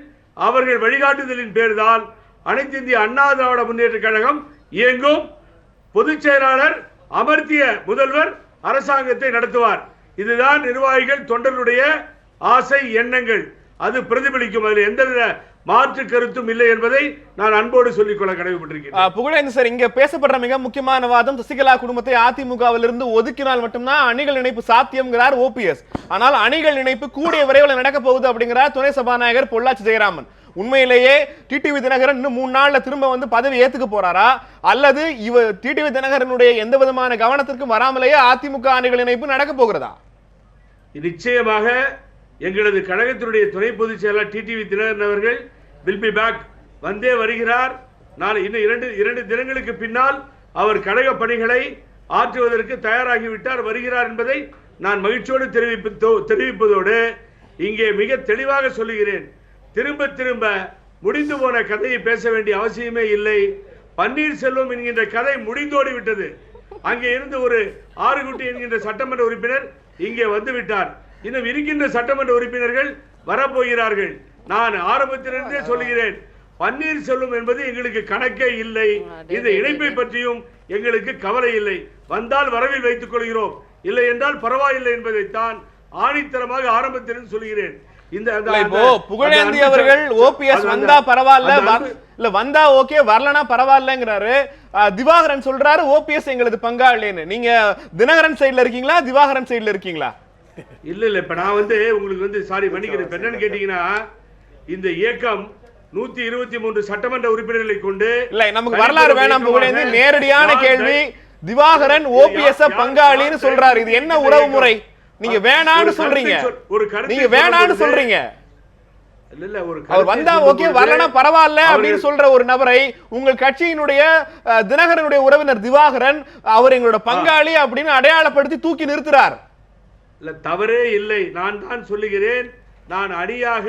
அவர்கள் வழிகாட்டுதலின் பேர்தான் அனைத்து இந்திய அண்ணா திராவிட முன்னேற்ற கழகம் இயங்கும். பொதுச் செயலாளர் அமர்த்திய முதல்வர் அரசாங்கத்தை நடத்துவார். இதுதான் நிர்வாகிகள் தொண்டர்களுடைய ஆசை எண்ணங்கள். அது பிரதிபலிக்கும். அதில் எந்தவித மாற்று கருத்தும் இல்லை என்பதை நான் அன்போடு சொல்லிக்கொள்ள கடமைப்பட்டிருக்கிறேன். புகழேந்தி சார், இங்க பேசப்படுற மிக முக்கியமான வாதம், சசிகலா குடும்பத்தை அதிமுகவிலிருந்து ஒதுக்கினால் மட்டும்தான் அணிகள் இணைப்பு சாத்தியம்ங்கிறார் ஓபிஎஸ். ஆனால் அணிகள் இணைப்பு கூடிய விரைவில் நடக்க போகுது அப்படிங்கிறார் துணை சபாநாயகர் பொள்ளாச்சி ஜெயராமன். உண்மையிலேயே டிடிவி தினகரன் இன்னும் 3 நாள்ல திரும்ப வந்து பதவி ஏத்துக்க போறாரா, அல்லது டிடிவி தினகரனுடைய எந்த விதமான கவனத்திற்கும் வராமலேயே அதிமுக அணிகள் இணைப்பு நடக்க போகிறதா? நிச்சயமாக எங்களது கழகத்தினுடைய துணை பொதுச் செயலாளர் டிடிவி தினகரன் அவர்கள் will be back, வந்தே வருகிறார். நாளை இன்னும் 2 தினங்களுக்கு பின்னால் அவர் கழக பணிகளை ஆற்றுவதற்கு தயாராகிவிட்டார், வருகிறார் என்பதை நான் மகிழ்ச்சியோடு தெரிவிப்பதோடு இங்கே மிக தெளிவாக சொல்லுகிறேன், திரும்ப திரும்ப முடிந்து போன கதையை பேச வேண்டிய அவசியமே இல்லை. பன்னீர்செல்வம் என்கின்ற கதை முடிந்தோடி விட்டது. அங்கே இருந்து ஒரு ஆறுகுட்டி என்கின்ற சட்டமன்ற உறுப்பினர் இங்கே வந்து விட்டார். இன்னும் இருக்கின்ற சட்டமன்ற உறுப்பினர்கள் வரப்போகிறார்கள். நான் ஆரம்பத்திலிருந்தே சொல்கிறேன், பன்னீர்செல்வம் என்பது எங்களுக்கு கணக்கே இல்லை. இந்த இணைப்பை பற்றியும் எங்களுக்கு கவலை இல்லை. வந்தால் வரவில் வைத்துக் கொள்கிறோம், இல்லை என்றால் பரவாயில்லை என்பதைத்தான் ஆணித்தரமாக ஆரம்பத்திலிருந்து சொல்கிறேன். புகழேந்தி அவர்கள் ஓபிஎஸ் வந்தா பரவாயில்ல, இல்ல வந்தா ஓகே, வரலனா பரவாயில்லங்கிறாரு. திவாகரன் சொல்றாரு ஓபிஎஸ் எங்களது பங்காளின்னு. நீங்க தினகரன் சைடுல இருக்கீங்களா, திவாகரன் சைடுல இருக்கீங்களா? இல்ல இப்ப நான் வந்து உங்களுக்கு வந்து சாரி மன்னிக்கிறேன், என்னன்னு கேட்டீங்கன்னா, இந்த இயக்கம் 123 சட்டமன்ற உறுப்பினர்களை கொண்டு, இல்ல நமக்கு வரலாறு வேணாம் புகழேந்தி, நேரடியான கேள்வி, திவாகரன் ஓபிஎஸ் பங்காளின்னு சொல்றாரு, இது என்ன உறவு முறை? நீங்க வேணான்னு சொல்றீங்க, நீங்க வேணான்னு சொல்றீங்க. அவர் வந்தா ஓகே, வரலனா பரவாயில்ல அப்படின்னு சொல்ற ஒரு நபரை உங்கள் கட்சியினுடைய தினகரனுடைய உறவினர் திவாகரன் அவர் எங்களோட பங்காளி அப்படின்னு அடையாளப்படுத்தி தூக்கி நிறுத்துறார். இல்ல தவறே இல்லை, நான் தான் சொல்லுகிறேன். நான் அணியாக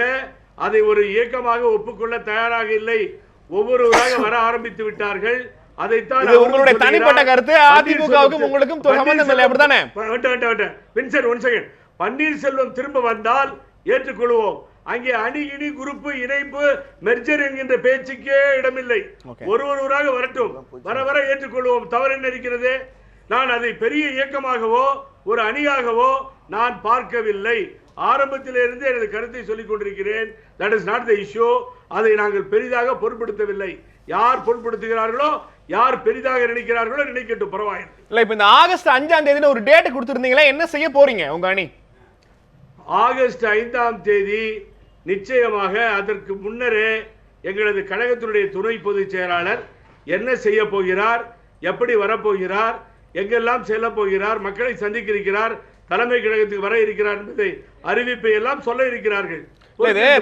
அதை ஒரு இயக்கமாக ஒப்புக்கொள்ள தயாராக இல்லை. ஒவ்வொருவராக வர ஆரம்பித்து விட்டார்கள். அதைத்தான் உங்களுடைய தனிப்பட்ட கருத்து, அதிமுகவுக்கும் உங்களுக்கும் சம்பந்தம் இல்லை அப்படிதானே? Vincent one second. பன்னீர்செல்வம் திரும்ப வந்தால் ஏற்றுக்கொள்வோம். அங்கே அணிகிணி குரூப் இணைப்பு மெர்ஜர் என்கின்ற பேச்சுக்கே இடமில்லை. ஒருவராக வரட்டும், வர வர ஏற்றுக்கொள்வோம். தவறு என்ன இருக்கிறது? நான் அதை பெரிய இயக்கமாகவோ ஒரு அணியாகவோ நான் பார்க்கவில்லை. ஆரம்பத்திலிருந்து எனது கருத்தை சொல்லிக் கொண்டிருக்கிறேன். That is not the issue. அதை நாங்கள் பெரிதாக பொருட்படுத்தவில்லை. யார் பொருட்படுத்துகிறார்களோ, யார் பெரிதாக நினைக்கிறார்களோ நினைக்கட்டும், பரவாயில்லை. இல்ல இப்ப இந்த ஆகஸ்ட் 5ஆம் தேதி ஒரு டேட் கொடுத்திருந்தீங்களா, என்ன செய்ய போறீங்க உங்க அணி? ஆகஸ்ட் 5ஆம் தேதி நிச்சயமாக அதற்கு முன்னரே எங்களது கழகத்தினுடைய துணை பொதுச் செயலாளர் என்ன செய்ய போகிறார், எப்படி வரப்போகிறார், எங்கெல்லாம் செல்ல போகிறார், மக்களை சந்திக்க இருக்கிறார், தலைமை கழகத்துக்கு வர இருக்கிறார் என்பதை அறிவிப்பை எல்லாம் சொல்ல இருக்கிறார்கள்.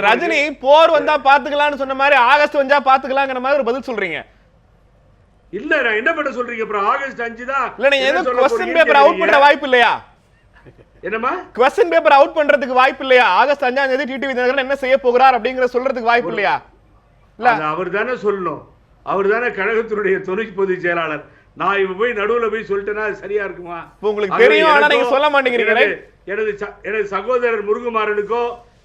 ரஜினி போர் வந்தா பாத்துக்கலாம்னு சொன்ன மாதிரி ஆகஸ்ட் வந்தா பாத்துக்கலாங்கிற மாதிரி ஒரு பதில் சொல்றீங்க. இல்ல நான் என்ன பண்ண சொல்றீங்க? அப்புறம் ஆகஸ்ட் 5 தான். இல்ல நீங்க எதுவும் क्वेश्चन பேப்பர் அவுட் பண்ற வாய்ப்பு இல்லையா? என்னமா क्वेश्चन பேப்பர் அவுட் பண்றதுக்கு வாய்ப்பு இல்லையா? ஆகஸ்ட் 5ஆம் தேதி டிடிவி தினகரன் என்ன செய்ய போகிறார் அப்படிங்கற சொல்றதுக்கு வாய்ப்பு இல்லையா? இல்ல அவர் தானே சொல்லணும். அவர் தானே கழகத்தினுடைய துணை பொதுச் செயலாளர். நான் இப்ப போய் நடுவுல போய் சொல்லிட்டேன்னா சரியா இருக்குமா? உங்களுக்கு தெரியும், ஆனா நீங்க சொல்ல மாட்டேங்கிறீங்க. எனது சகோதரர் முருகுமாறனுக்கோ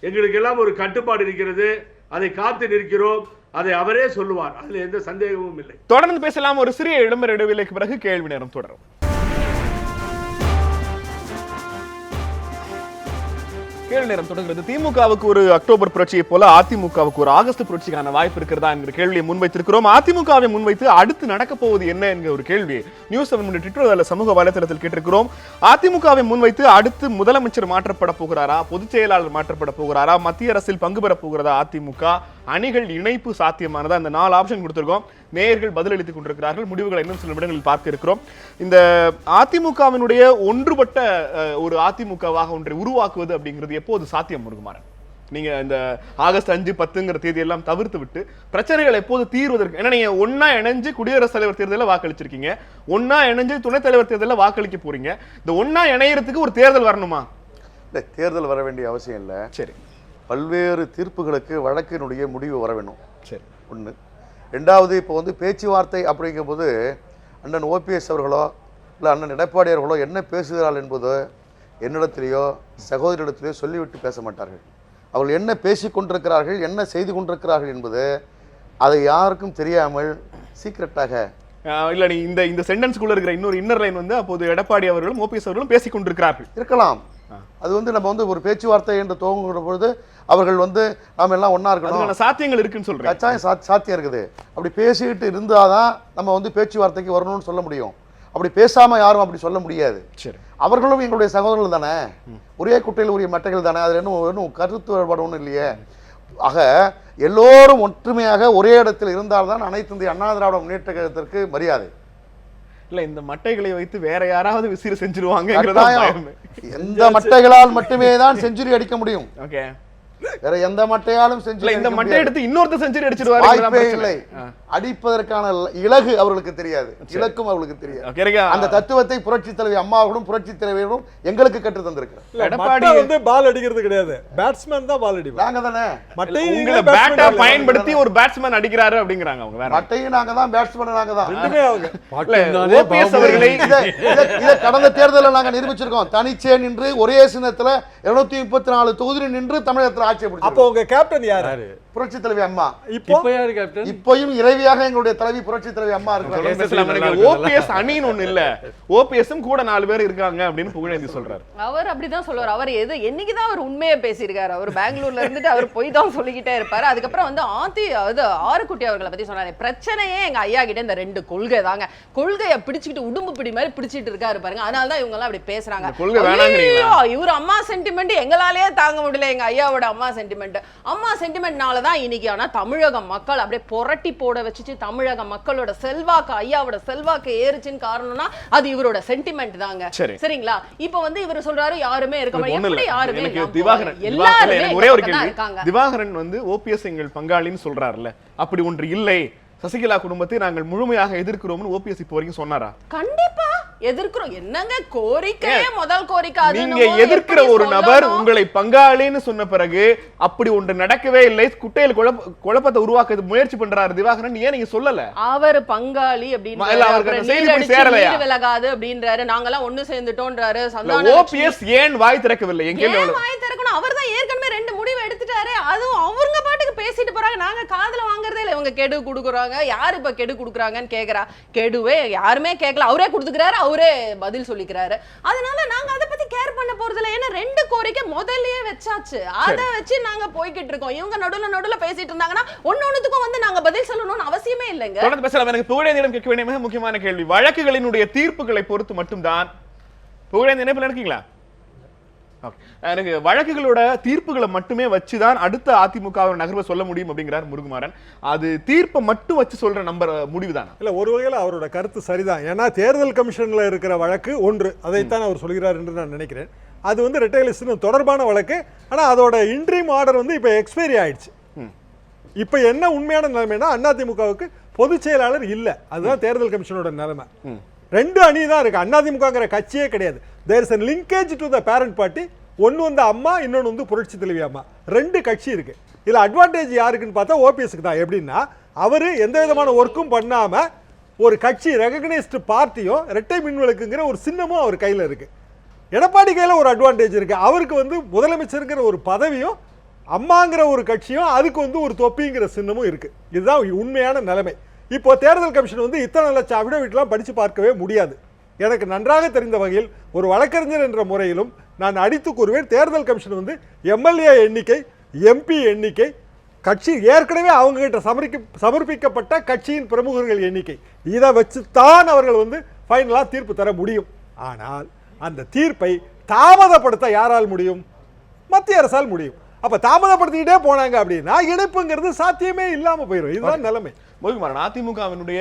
எங்களுக்கு எல்லாம் ஒரு கட்டுப்பாடு இருக்கிறது. அதை காத்து நிற்கிறோம். அதை அவரே சொல்லுவார். அதுல எந்த சந்தேகமும் இல்லை. தொடர்ந்து பேசலாம். ஒரு சிறிய விளம்பர இடைவேளைக்கு பிறகு கேள்வி நேரம் தொடரும். கேள்வி நேரம் தொடங்குகிறது. திமுகவுக்கு ஒரு அக்டோபர் புரட்சியை போல அதிமுகவுக்கு ஒரு ஆகஸ்ட் புரட்சிக்கான வாய்ப்பு இருக்கிறதா என்கிற கேள்வியை முன்வைத்திருக்கிறோம். அதிமுகவை முன்வைத்து அடுத்து நடக்க போவது என்ன என்கிற ஒரு கேள்வி நியூஸ் 7 ட்விட்டர் சமூக வலைதளத்தில் கேட்டிருக்கிறோம். அதிமுகவை முன்வைத்து அடுத்து முதலமைச்சர் மாற்றப்பட போகிறாரா, பொதுச் செயலாளர் மாற்றப்பட போகிறாரா, மத்திய அரசில் பங்கு பெற போகிறதா அதிமுக, அணிகள் இணைப்பு சாத்தியமானதா, அந்த 4 ஆப்ஷன் கொடுத்திருக்கோம். நேயர்கள் பதிலளித்துக் கொண்டிருக்கிறார்கள். முடிவுகளை இன்னும் சில இடங்களில் பார்க்க இருக்கிறோம். இந்த அதிமுகவினுடைய ஒன்றுபட்ட ஒரு அதிமுகவாக ஒன்றை உருவாக்குவது அப்படிங்கிறது எப்போது சாத்தியம் முருகுமாறன்? நீங்க இந்த ஆகஸ்ட் 5, 10ங்கிற தேதியெல்லாம் தவிர்த்து விட்டு பிரச்சனைகள் எப்போது தீர்வதற்கு, ஏன்னா நீங்க ஒன்னா இணைஞ்சு குடியரசுத் தலைவர் தேர்தலில் வாக்களிச்சிருக்கீங்க, ஒன்னா இணைஞ்சு துணைத் தலைவர் தேர்தலில் வாக்களிக்க போறீங்க. இந்த ஒன்னா இணையறதுக்கு ஒரு தேர்தல் வரணுமா? இல்லை, தேர்தல் வர வேண்டிய அவசியம் இல்லை. சரி, பல்வேறு தீர்ப்புகளுக்கு வழக்கினுடைய முடிவு வர வேணும். சரி, ஒன்று. ரெண்டாவது, இப்போ பேச்சுவார்த்தை அப்படிங்கும் போது அண்ணன் ஓபிஎஸ் அவர்களோ இல்லை அண்ணன் எடப்பாடி அவர்களோ என்ன பேசுகிறார்கள் என்பது என்னிடத்திலேயோ சகோதரிடத்திலேயோ சொல்லிவிட்டு பேச மாட்டார்கள். அவர்கள் என்ன பேசி கொண்டிருக்கிறார்கள், என்ன செய்து கொண்டிருக்கிறார்கள் என்பது அதை யாருக்கும் தெரியாமல் சீக்கிரட்டாக இல்ல நீ இந்த சென்டென்ஸ்குள்ள இருக்கிற இன்னொரு இன்னர் லைன் அப்போது எடப்பாடி அவர்களும் ஓபிஎஸ் அவர்களும் பேசிக் கொண்டிருக்கிறார்கள் இருக்கலாம். அது நம்ம ஒரு பேச்சுவார்த்தை என்று துவங்குகிற பொழுது அவர்கள் நாம எல்லாம் ஒன்னா இருக்கணும், சாத்தியங்கள் இருக்குன்னு சொல்றேன். கட்டாயம் சாத்தியம் இருக்குது. அப்படி பேசிக்கிட்டு இருந்தாதான் நம்ம பேச்சுவார்த்தைக்கு வரணும்னு சொல்ல முடியும். அப்படி பேசாம யாரும் அப்படி சொல்ல முடியாது. சரி, அவர்களும் எங்களுடைய சகோதரர்கள் தானே, ஒரே குட்டையில் உரிய மட்டைகள் தானே, அதுல இன்னும் கருத்து வேறுபாடு ஒன்றும் இல்லையே. ஆக எல்லோரும் ஒற்றுமையாக ஒரே இடத்தில் இருந்தால்தான் அனைத்து இந்திய அண்ணா திராவிட முன்னேற்ற கழகத்திற்கு மரியாதை. இல்ல இந்த மட்டைகளை வைத்து வேற யாராவது விசிறு செஞ்சிருவாங்க. எந்த மட்டைகளால் மட்டுமே தான் செஞ்சுரி அடிக்க முடியும். ஓகே, வேற எந்த மட்டையாலும் செஞ்சுரி இந்த மட்டை எடுத்து இன்னொருத்த செஞ்சுரி அடிச்சிருவாரு. இல்லை, அடிப்பதற்கான இலகு அவர்களுக்கு தெரியாது, இலக்கும் அவர்களுக்கு தெரியாது. அந்த தத்துவத்தை புரட்சி தலைவி அம்மாவோடும் புரட்சி தலைவரும் எங்களுக்கு கற்று தந்திருக்கிறார். எடப்பாடி பால் அடிக்கிறது கிடையாது, பேட்ஸ்மேன் தான் பால் அடிப்பாங்க. நாங்க தானே உங்களை பேட்டா பயன்படுத்தி ஒரு பேட்ஸ்மேன் அடிக்கிறாரு அப்படிங்கறாங்க அவங்க. வேற மட்டையும் நாங்க தான், பேட்ஸ்மேன் நாங்க தான். ரெண்டுமே அவங்க. ஓபிஎஸ் அவர்களை இத கடந்த தேர்தலில் நாங்க நிரூபிச்சிருக்கோம். தனிச்சே நின்று ஒரே சின்னத்துல 234 தொகுதி நின்று தமிழகத்தில் ஆட்சி பிடிச்சோம். அப்போ உங்க கேப்டன் யாரு? புரட்சி தலைவி அம்மா. இப்போ யாரு கேப்டன்? இப்போயும் இறைவியாக எங்களுடைய தலைவி புரட்சி தலைவி அம்மா இருக்காங்க. ஓபிஎஸ் அணின்னு ஒண்ணு இல்ல, ஓபிஎஸ்ஸும் கூட 4 பேர் இருக்காங்க அப்படின்னு புகழேந்தி சொல்றாரு. அவர் அப்படிதான் சொல்லுவார். அவர் என்னைக்குதான் அவர் உண்மையை பேசியிருக்காரு. அவர் பெங்களூர்ல இருந்துட்டு அவர் போய் தான் சொல்லிக்கிட்டே இருப்பாரு. அதுக்கப்புறம் ஆறுக்குட்டி அவர்களை பத்தி சொன்னாரு. பிரச்சனையே எங்க ஐயா கிட்ட இந்த 2 கொள்கை தாங்க. கொள்கையை பிடிச்சிக்கிட்டு உடும்பு பிடி மாதிரி பிடிச்சிட்டு இருக்காரு பாருங்க. அதனாலதான் இவங்க எல்லாம் அப்படி பேசுறாங்க. இவரு அம்மா சென்டிமெண்ட் எங்களாலேயே தாங்க முடியல. எங்க ஐயாவோட அம்மா சென்டிமெண்ட்னால தான் இன்னைக்கு ஆனா தமிழக மக்கள் அப்படியே புரட்டி போட வச்சுச்சு. தமிழக மக்களோட செல்வாக்கு, ஐயாவோட செல்வாக்கு ஏறுச்சுன்னு காரணம்னா அது இவரோட சென்டிமெண்ட் தாங்க. சரிங்களா? இப்ப இவர் சொல்றாரு யாருமே இருக்க மாட்டாங்க. யாருமே ஒரே ஒரு கேள்வி. திவாகரன் ஓபிஎஸ் எங்கள் பங்காளின்னு சொல்றாருல்ல, அப்படி ஒன்று இல்லை, சசிகலா குடும்பத்தை நாங்கள் முழுமையாக எதிர்க்கிறோம்னு ஓபிஎஸ் இப்போ வரைக்கும் சொன்னாரா? கண்டிப்பா எதிர்க்கிறோம். என்னங்க கோரிக்கையே முதல் கோரிக்கை. நீங்க எதிர்க்கிற ஒரு நபர் உங்களை பங்காளின்னு சொன்ன பிறகு அப்படி ஒன்று நடக்கவே இல்லை, குட்டையில் குழப்பத்தை உருவாக்க முயற்சி பண்றாரு திவாகரன், ஏன் நீங்க சொல்லல? அவர் பங்காளி அப்படின்னு விலகாது அப்படின்றாரு. நாங்கெல்லாம் ஒண்ணு சேர்ந்துட்டோன்றாரு. ஓபிஎஸ் ஏன் வாய் திறக்கவில்லை? வாய் திறக்கணும். அவர் தான் ஏற்கனவே 2 முடிவு எடுத்துட்டாரு. அதுவும் அவங்க பாட்டுக்கு பேசிட்டு போறாங்க. நாங்க காதுல வாங்குறதே இல்லை. இவங்க கெடு கொடுக்குறாங்க. யாரு இப்ப கெடு கொடுக்குறாங்கன்னு கேக்குறா. கெடுவே யாருமே கேட்கல, அவரே கொடுத்துக்கிறாரு, அவரே பதில் சொல்லிக்கிறாரு. அதனால நாங்க அதை பத்தி கேர் பண்ண போறது இல்ல. ஏன்னா 2 கோரிக்கை முதல்லயே வச்சாச்சு, அத வச்சு நாங்க போய்கிட்டு இருக்கோம். இவங்க நடுவுல பேசிட்டு இருந்தாங்கன்னா ஒன்னொன்னுக்கும் வந்து நாங்க பதில் சொல்லணும்னு அவசியமே இல்லைங்க. தொடர்ந்து பேசலாம். எனக்கு புகழேந்தியிடம் கேட்க வேண்டிய மிக முக்கியமான கேள்வி, வழக்குகளினுடைய தீர்ப்புகளை பொறுத்து மட்டும்தான். புகழேந்தி இணைப்பில் இருக்கீங்களா? எனக்கு வழக்குகளோட தீர்ப்புகளை மட்டுமே வச்சுதான் அடுத்த அதிமுக நகர்வை சொல்ல முடியும் அப்படிங்கிறார் முருகுமாறன். அது தீர்ப்பை மட்டும் வச்சு சொல்ற நம்பர் முடிவுதானா? இல்ல, ஒரு வகையில் அவரோட கருத்து சரிதான். ஏன்னா தேர்தல் கமிஷன்ல இருக்கிற வழக்கு ஒன்று, அதைத்தான் அவர் சொல்கிறார் என்று நான் நினைக்கிறேன். அது வந்து ரெட்டை லிஸ்ட் தொடர்பான வழக்கு. ஆனா அதோட இன்ட்ரீம் ஆர்டர் வந்து இப்ப எக்ஸ்பைரி ஆயிடுச்சு. இப்ப என்ன உண்மையான நிலைமைனா அதிமுகவுக்கு பொதுச் செயலாளர் இல்ல. அதுதான் தேர்தல் கமிஷனோட நிலைமை. 2 அணி தான் இருக்கு, அதிமுகங்கிற கட்சியே கிடையாது. There is a linkage to the parent party. ஒன்னு வந்து அம்மா, இன்னொன்னு வந்து புரட்சி தலைவி அம்மா. 2 கட்சி இருக்கு. இதுல அட்வான்டேஜ் யாருக்குன்னு பார்த்தா ஓபிஎஸ்க்கு தான். எப்படின்னா அவரு எந்த விதமான ஒர்க்கும் பண்ணாம ஒரு கட்சி ரெகக்னைஸ்டு பார்ட்டியும் இரட்டை மின்விளக்குங்கிற ஒரு சின்னமும் அவர் கையில இருக்கு. எடப்பாடி கையில ஒரு அட்வான்டேஜ் இருக்கு. அவருக்கு வந்து முதலமைச்சருங்கிற ஒரு பதவியும் அம்மாங்கிற ஒரு கட்சியும் அதுக்கு வந்து ஒரு தொப்பிங்கிற சின்னமும் இருக்கு. இதுதான் உண்மையான நிலைமை. இப்போ தேர்தல் கமிஷன் வந்து இத்தனை லட்சம் அபிடவிட்லாம் படிச்சு பார்க்கவே முடியாது. எனக்கு நன்றாக தெரிந்த வகையில் ஒரு வழக்கறிஞர் என்ற முறையிலும் நான் அடித்து கூறுவேன், தேர்தல் கமிஷன் வந்து எம்எல்ஏ எண்ணிக்கை, எம்பி எண்ணிக்கை, கட்சி ஏற்கனவே அவங்க கிட்ட சமர்ப்பிக்கப்பட்ட கட்சியின் பிரமுகர்கள் எண்ணிக்கை, இதை வச்சுத்தான் அவர்கள் வந்து ஃபைனலா தீர்ப்பு தர முடியும். ஆனால் அந்த தீர்ப்பை தாமதப்படுத்த யாரால் முடியும்? மத்திய அரசால் முடியும். அப்ப தாமதப்படுத்திக்கிட்டே போனாங்க அப்படின்னா இணைப்புங்கிறது சாத்தியமே இல்லாம போயிடும். இதுதான் நிலைமை. முருகுமாறன், அதிமுகவினுடைய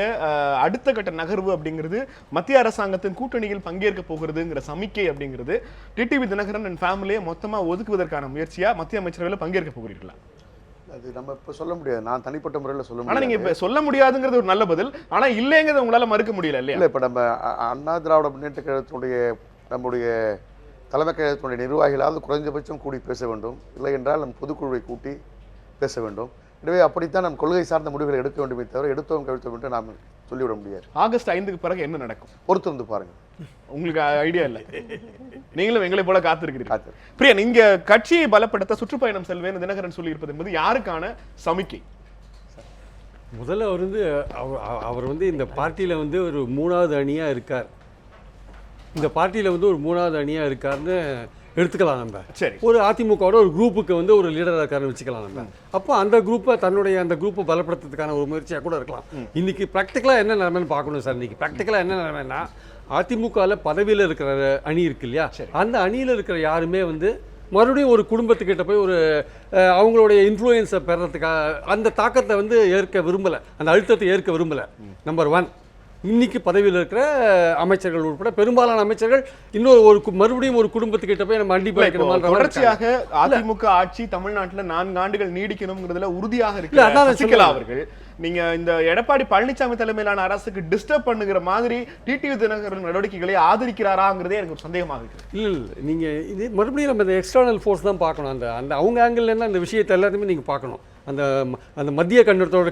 அடுத்த கட்ட நகர்வு அப்படிங்கிறது மத்திய அரசாங்கத்தின் கூட்டணியில் பங்கேற்க போகிறதுங்கிற சமிக்கை அப்படிங்கிறது டிடிவி தினகரன் அண்ட் ஃபேமிலியை மொத்தமா ஒதுக்குவதற்கான முயற்சியா மத்திய அமைச்சரவையில் பங்கேற்க போகிறீர்களா? அது நம்ம இப்ப சொல்ல முடியாது. நான் தனிப்பட்ட முறையில் சொல்ல ஆனா முடியாது. நீங்க இப்ப சொல்ல முடியாதுங்கிறது ஒரு நல்ல பதில். ஆனா இல்லைங்கிறத உங்களால மறுக்க முடியல இல்லையா? இல்லை, இப்போ நம்ம அண்ணா திராவிட முன்னேற்ற கழகத்தினுடைய நம்முடைய தலைமை கழகத்தினுடைய நிர்வாகிகளாவது குறைந்தபட்சம் கூடி பேச வேண்டும். இல்லை என்றால் நம் பொதுக்குழுவை கூட்டி பேச வேண்டும். எனவே அப்படித்தான் நம் கொள்கை சார்ந்த முடிவுகளை எடுக்க வேண்டுமே தவிர எடுத்தோம் கவிழ்த்தோம் என்று நாம் சொல்லிவிட முடியாது. ஆகஸ்ட் 5க்கு பிறகு என்ன நடக்கும் பொறுத்து வந்து பாருங்க. உங்களுக்கு ஐடியா இல்லை, நீங்களும் எங்களை போல காத்திருக்கிறீர்கள். பிரியன், இங்க கட்சியை பலப்படுத்த சுற்றுப்பயணம் செல்வேன் தினகரன் சொல்லி இருப்பது என்பது யாருக்கான சமிக்கை? முதல்ல அவர் வந்து இந்த பார்ட்டியில் வந்து ஒரு 3வது அணியாக இருக்கார். இந்த பார்ட்டியில் வந்து ஒரு 3வது அணியாக இருக்காருன்னு எடுத்துக்கலாம். நம்ம சரி, ஒரு அதிமுகவோட ஒரு குரூப்புக்கு வந்து ஒரு லீடராக இருக்காருன்னு வச்சுக்கலாம். நம்ம அப்போ அந்த குரூப்பை அந்த குரூப்பை பலப்படுத்துறதுக்கான ஒரு முயற்சியாக கூட இருக்கலாம். இன்னைக்கு ப்ராக்டிக்கலாக என்ன நிலைமைன்னு பார்க்கணும் சார். இன்னைக்கு ப்ராக்டிக்கலாக என்ன நிலைமைன்னா, அதிமுகவில் பதவியில் இருக்கிற அணி இருக்கு இல்லையா, அந்த அணியில் இருக்கிற யாருமே வந்து மறுபடியும் ஒரு குடும்பத்துக்கிட்ட போய் ஒரு அவங்களுடைய இன்ஃப்ளூயன்ஸை பெறறதுக்காக அந்த தாக்கத்தை வந்து ஏற்க விரும்பலை, அந்த அழுத்தத்தை ஏற்க விரும்பலை. நம்பர் 1, இன்னைக்கு பதவியில் இருக்கிற அமைச்சர்கள் உட்பட பெரும்பாலான அமைச்சர்கள் இன்னொரு மறுபடியும் ஒரு குடும்பத்துக்கிட்ட போய் நம்ம அண்டி போய்க்கணுமா? தொடர்ச்சியாக அதிமுக ஆட்சி தமிழ்நாட்டில் 4 ஆண்டுகள் நீடிக்கணும்ங்கிறதுல உறுதியாக இருக்கு சசிகலா அவர்கள். நீங்க இந்த எடப்பாடி பழனிசாமி தலைமையிலான அரசுக்கு டிஸ்டர்ப் பண்ணுகிற மாதிரி டிடிவி தினகரன் நடவடிக்கைகளை ஆதரிக்கிறாராங்கிறதே எனக்கு ஒரு சந்தேகமாக இருக்கு. இல்லை, நீங்க இது மறுபடியும் நம்ம இந்த எக்ஸ்டர்னல் ஃபோர்ஸ் தான் பார்க்கணும். அந்த அவங்க ஆங்கிள் என்ன அந்த விஷயத்தை எல்லாத்தையுமே நீங்க பார்க்கணும். அந்த மத்திய கண்ணோட்டத்தோட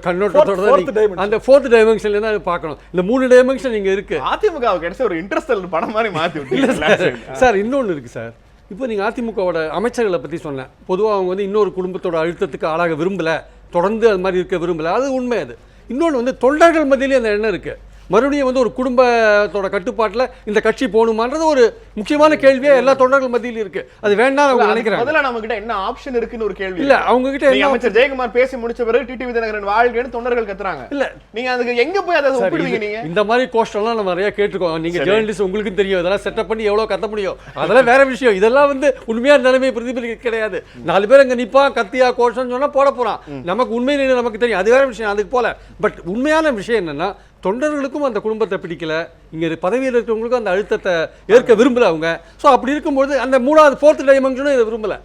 அந்த 4th டைமென்ஷன்ல தான் பார்க்கணும். இந்த 3 டைமென்ஷன் இங்க இருக்கு. அதிமுக கிடைச்ச ஒரு இன்ட்ரெஸ்டல் படம் மாதிரி மாத்தி விட்டு சார் இன்னொன்று இருக்கு சார். இப்போ நீங்க அதிமுகவோட அமைச்சர்களை பத்தி சொன்னேன். பொதுவாக அவங்க வந்து இன்னொரு குடும்பத்தோட அழுத்தத்துக்கு ஆளாக விரும்பல, தொடர்ந்து அது மாதிரி இருக்க விரும்பல, அது உண்மை. அது இன்னொன்று வந்து தொண்டர்கள் மத்தியிலே அந்த எண்ணம் இருக்கு. மறுபடியும் வந்து ஒரு குடும்பத்தோட கட்டுப்பாட்டில் இந்த கட்சி போகணுமான்றது ஒரு முக்கியமான கேள்வியா எல்லா தொண்டர்கள் மத்தியிலும் இருக்கு. அது வேண்டாம் அவங்க நினைக்கிறாங்க. முதல்ல நம்ம கிட்ட என்ன ஆப்ஷன் இருக்குன்னு ஒரு கேள்வி இல்ல. அவங்க கிட்ட அமைச்சர் ஜெயக்குமார் பேசி முடிச்ச பிறகு டிடிவி தினகரன் வாழ்க்கைன்னு தொண்டர்கள் கத்துறாங்க. இல்ல, நீங்க அதுக்கு எங்க போய் அதை ஒப்பிடுவீங்க? நீங்க இந்த மாதிரி கோஷ்டெல்லாம் நம்ம நிறைய கேட்டுக்கோம். நீங்க ஜேர்னலிஸ்ட், உங்களுக்கும் தெரியும், இதெல்லாம் செட்டப் பண்ணி எவ்வளவு கத்த முடியும், அதெல்லாம் வேற விஷயம். இதெல்லாம் வந்து உண்மையான நிலைமையை பிரதிபலிக்க கிடையாது. 4 பேர் அங்க நிப்பான், கத்தியா கோஷம் சொன்னா போட போறான். நமக்கு உண்மை நமக்கு தெரியும், அது வேற விஷயம். அதுக்கு போல பட் உண்மையான விஷயம் என்னன்னா, தொண்டர்களுக்கும் அந்த குடும்பத்தை பிடிக்கல, இங்க பதவியில் இருக்கிறவங்களுக்கும் அந்த அழுத்தத்தை ஏற்க விரும்பல அவங்க. சோ அப்படி இருக்கும்போது அந்த 3வது 4th டைமென்ஷனும் இதை விரும்பல.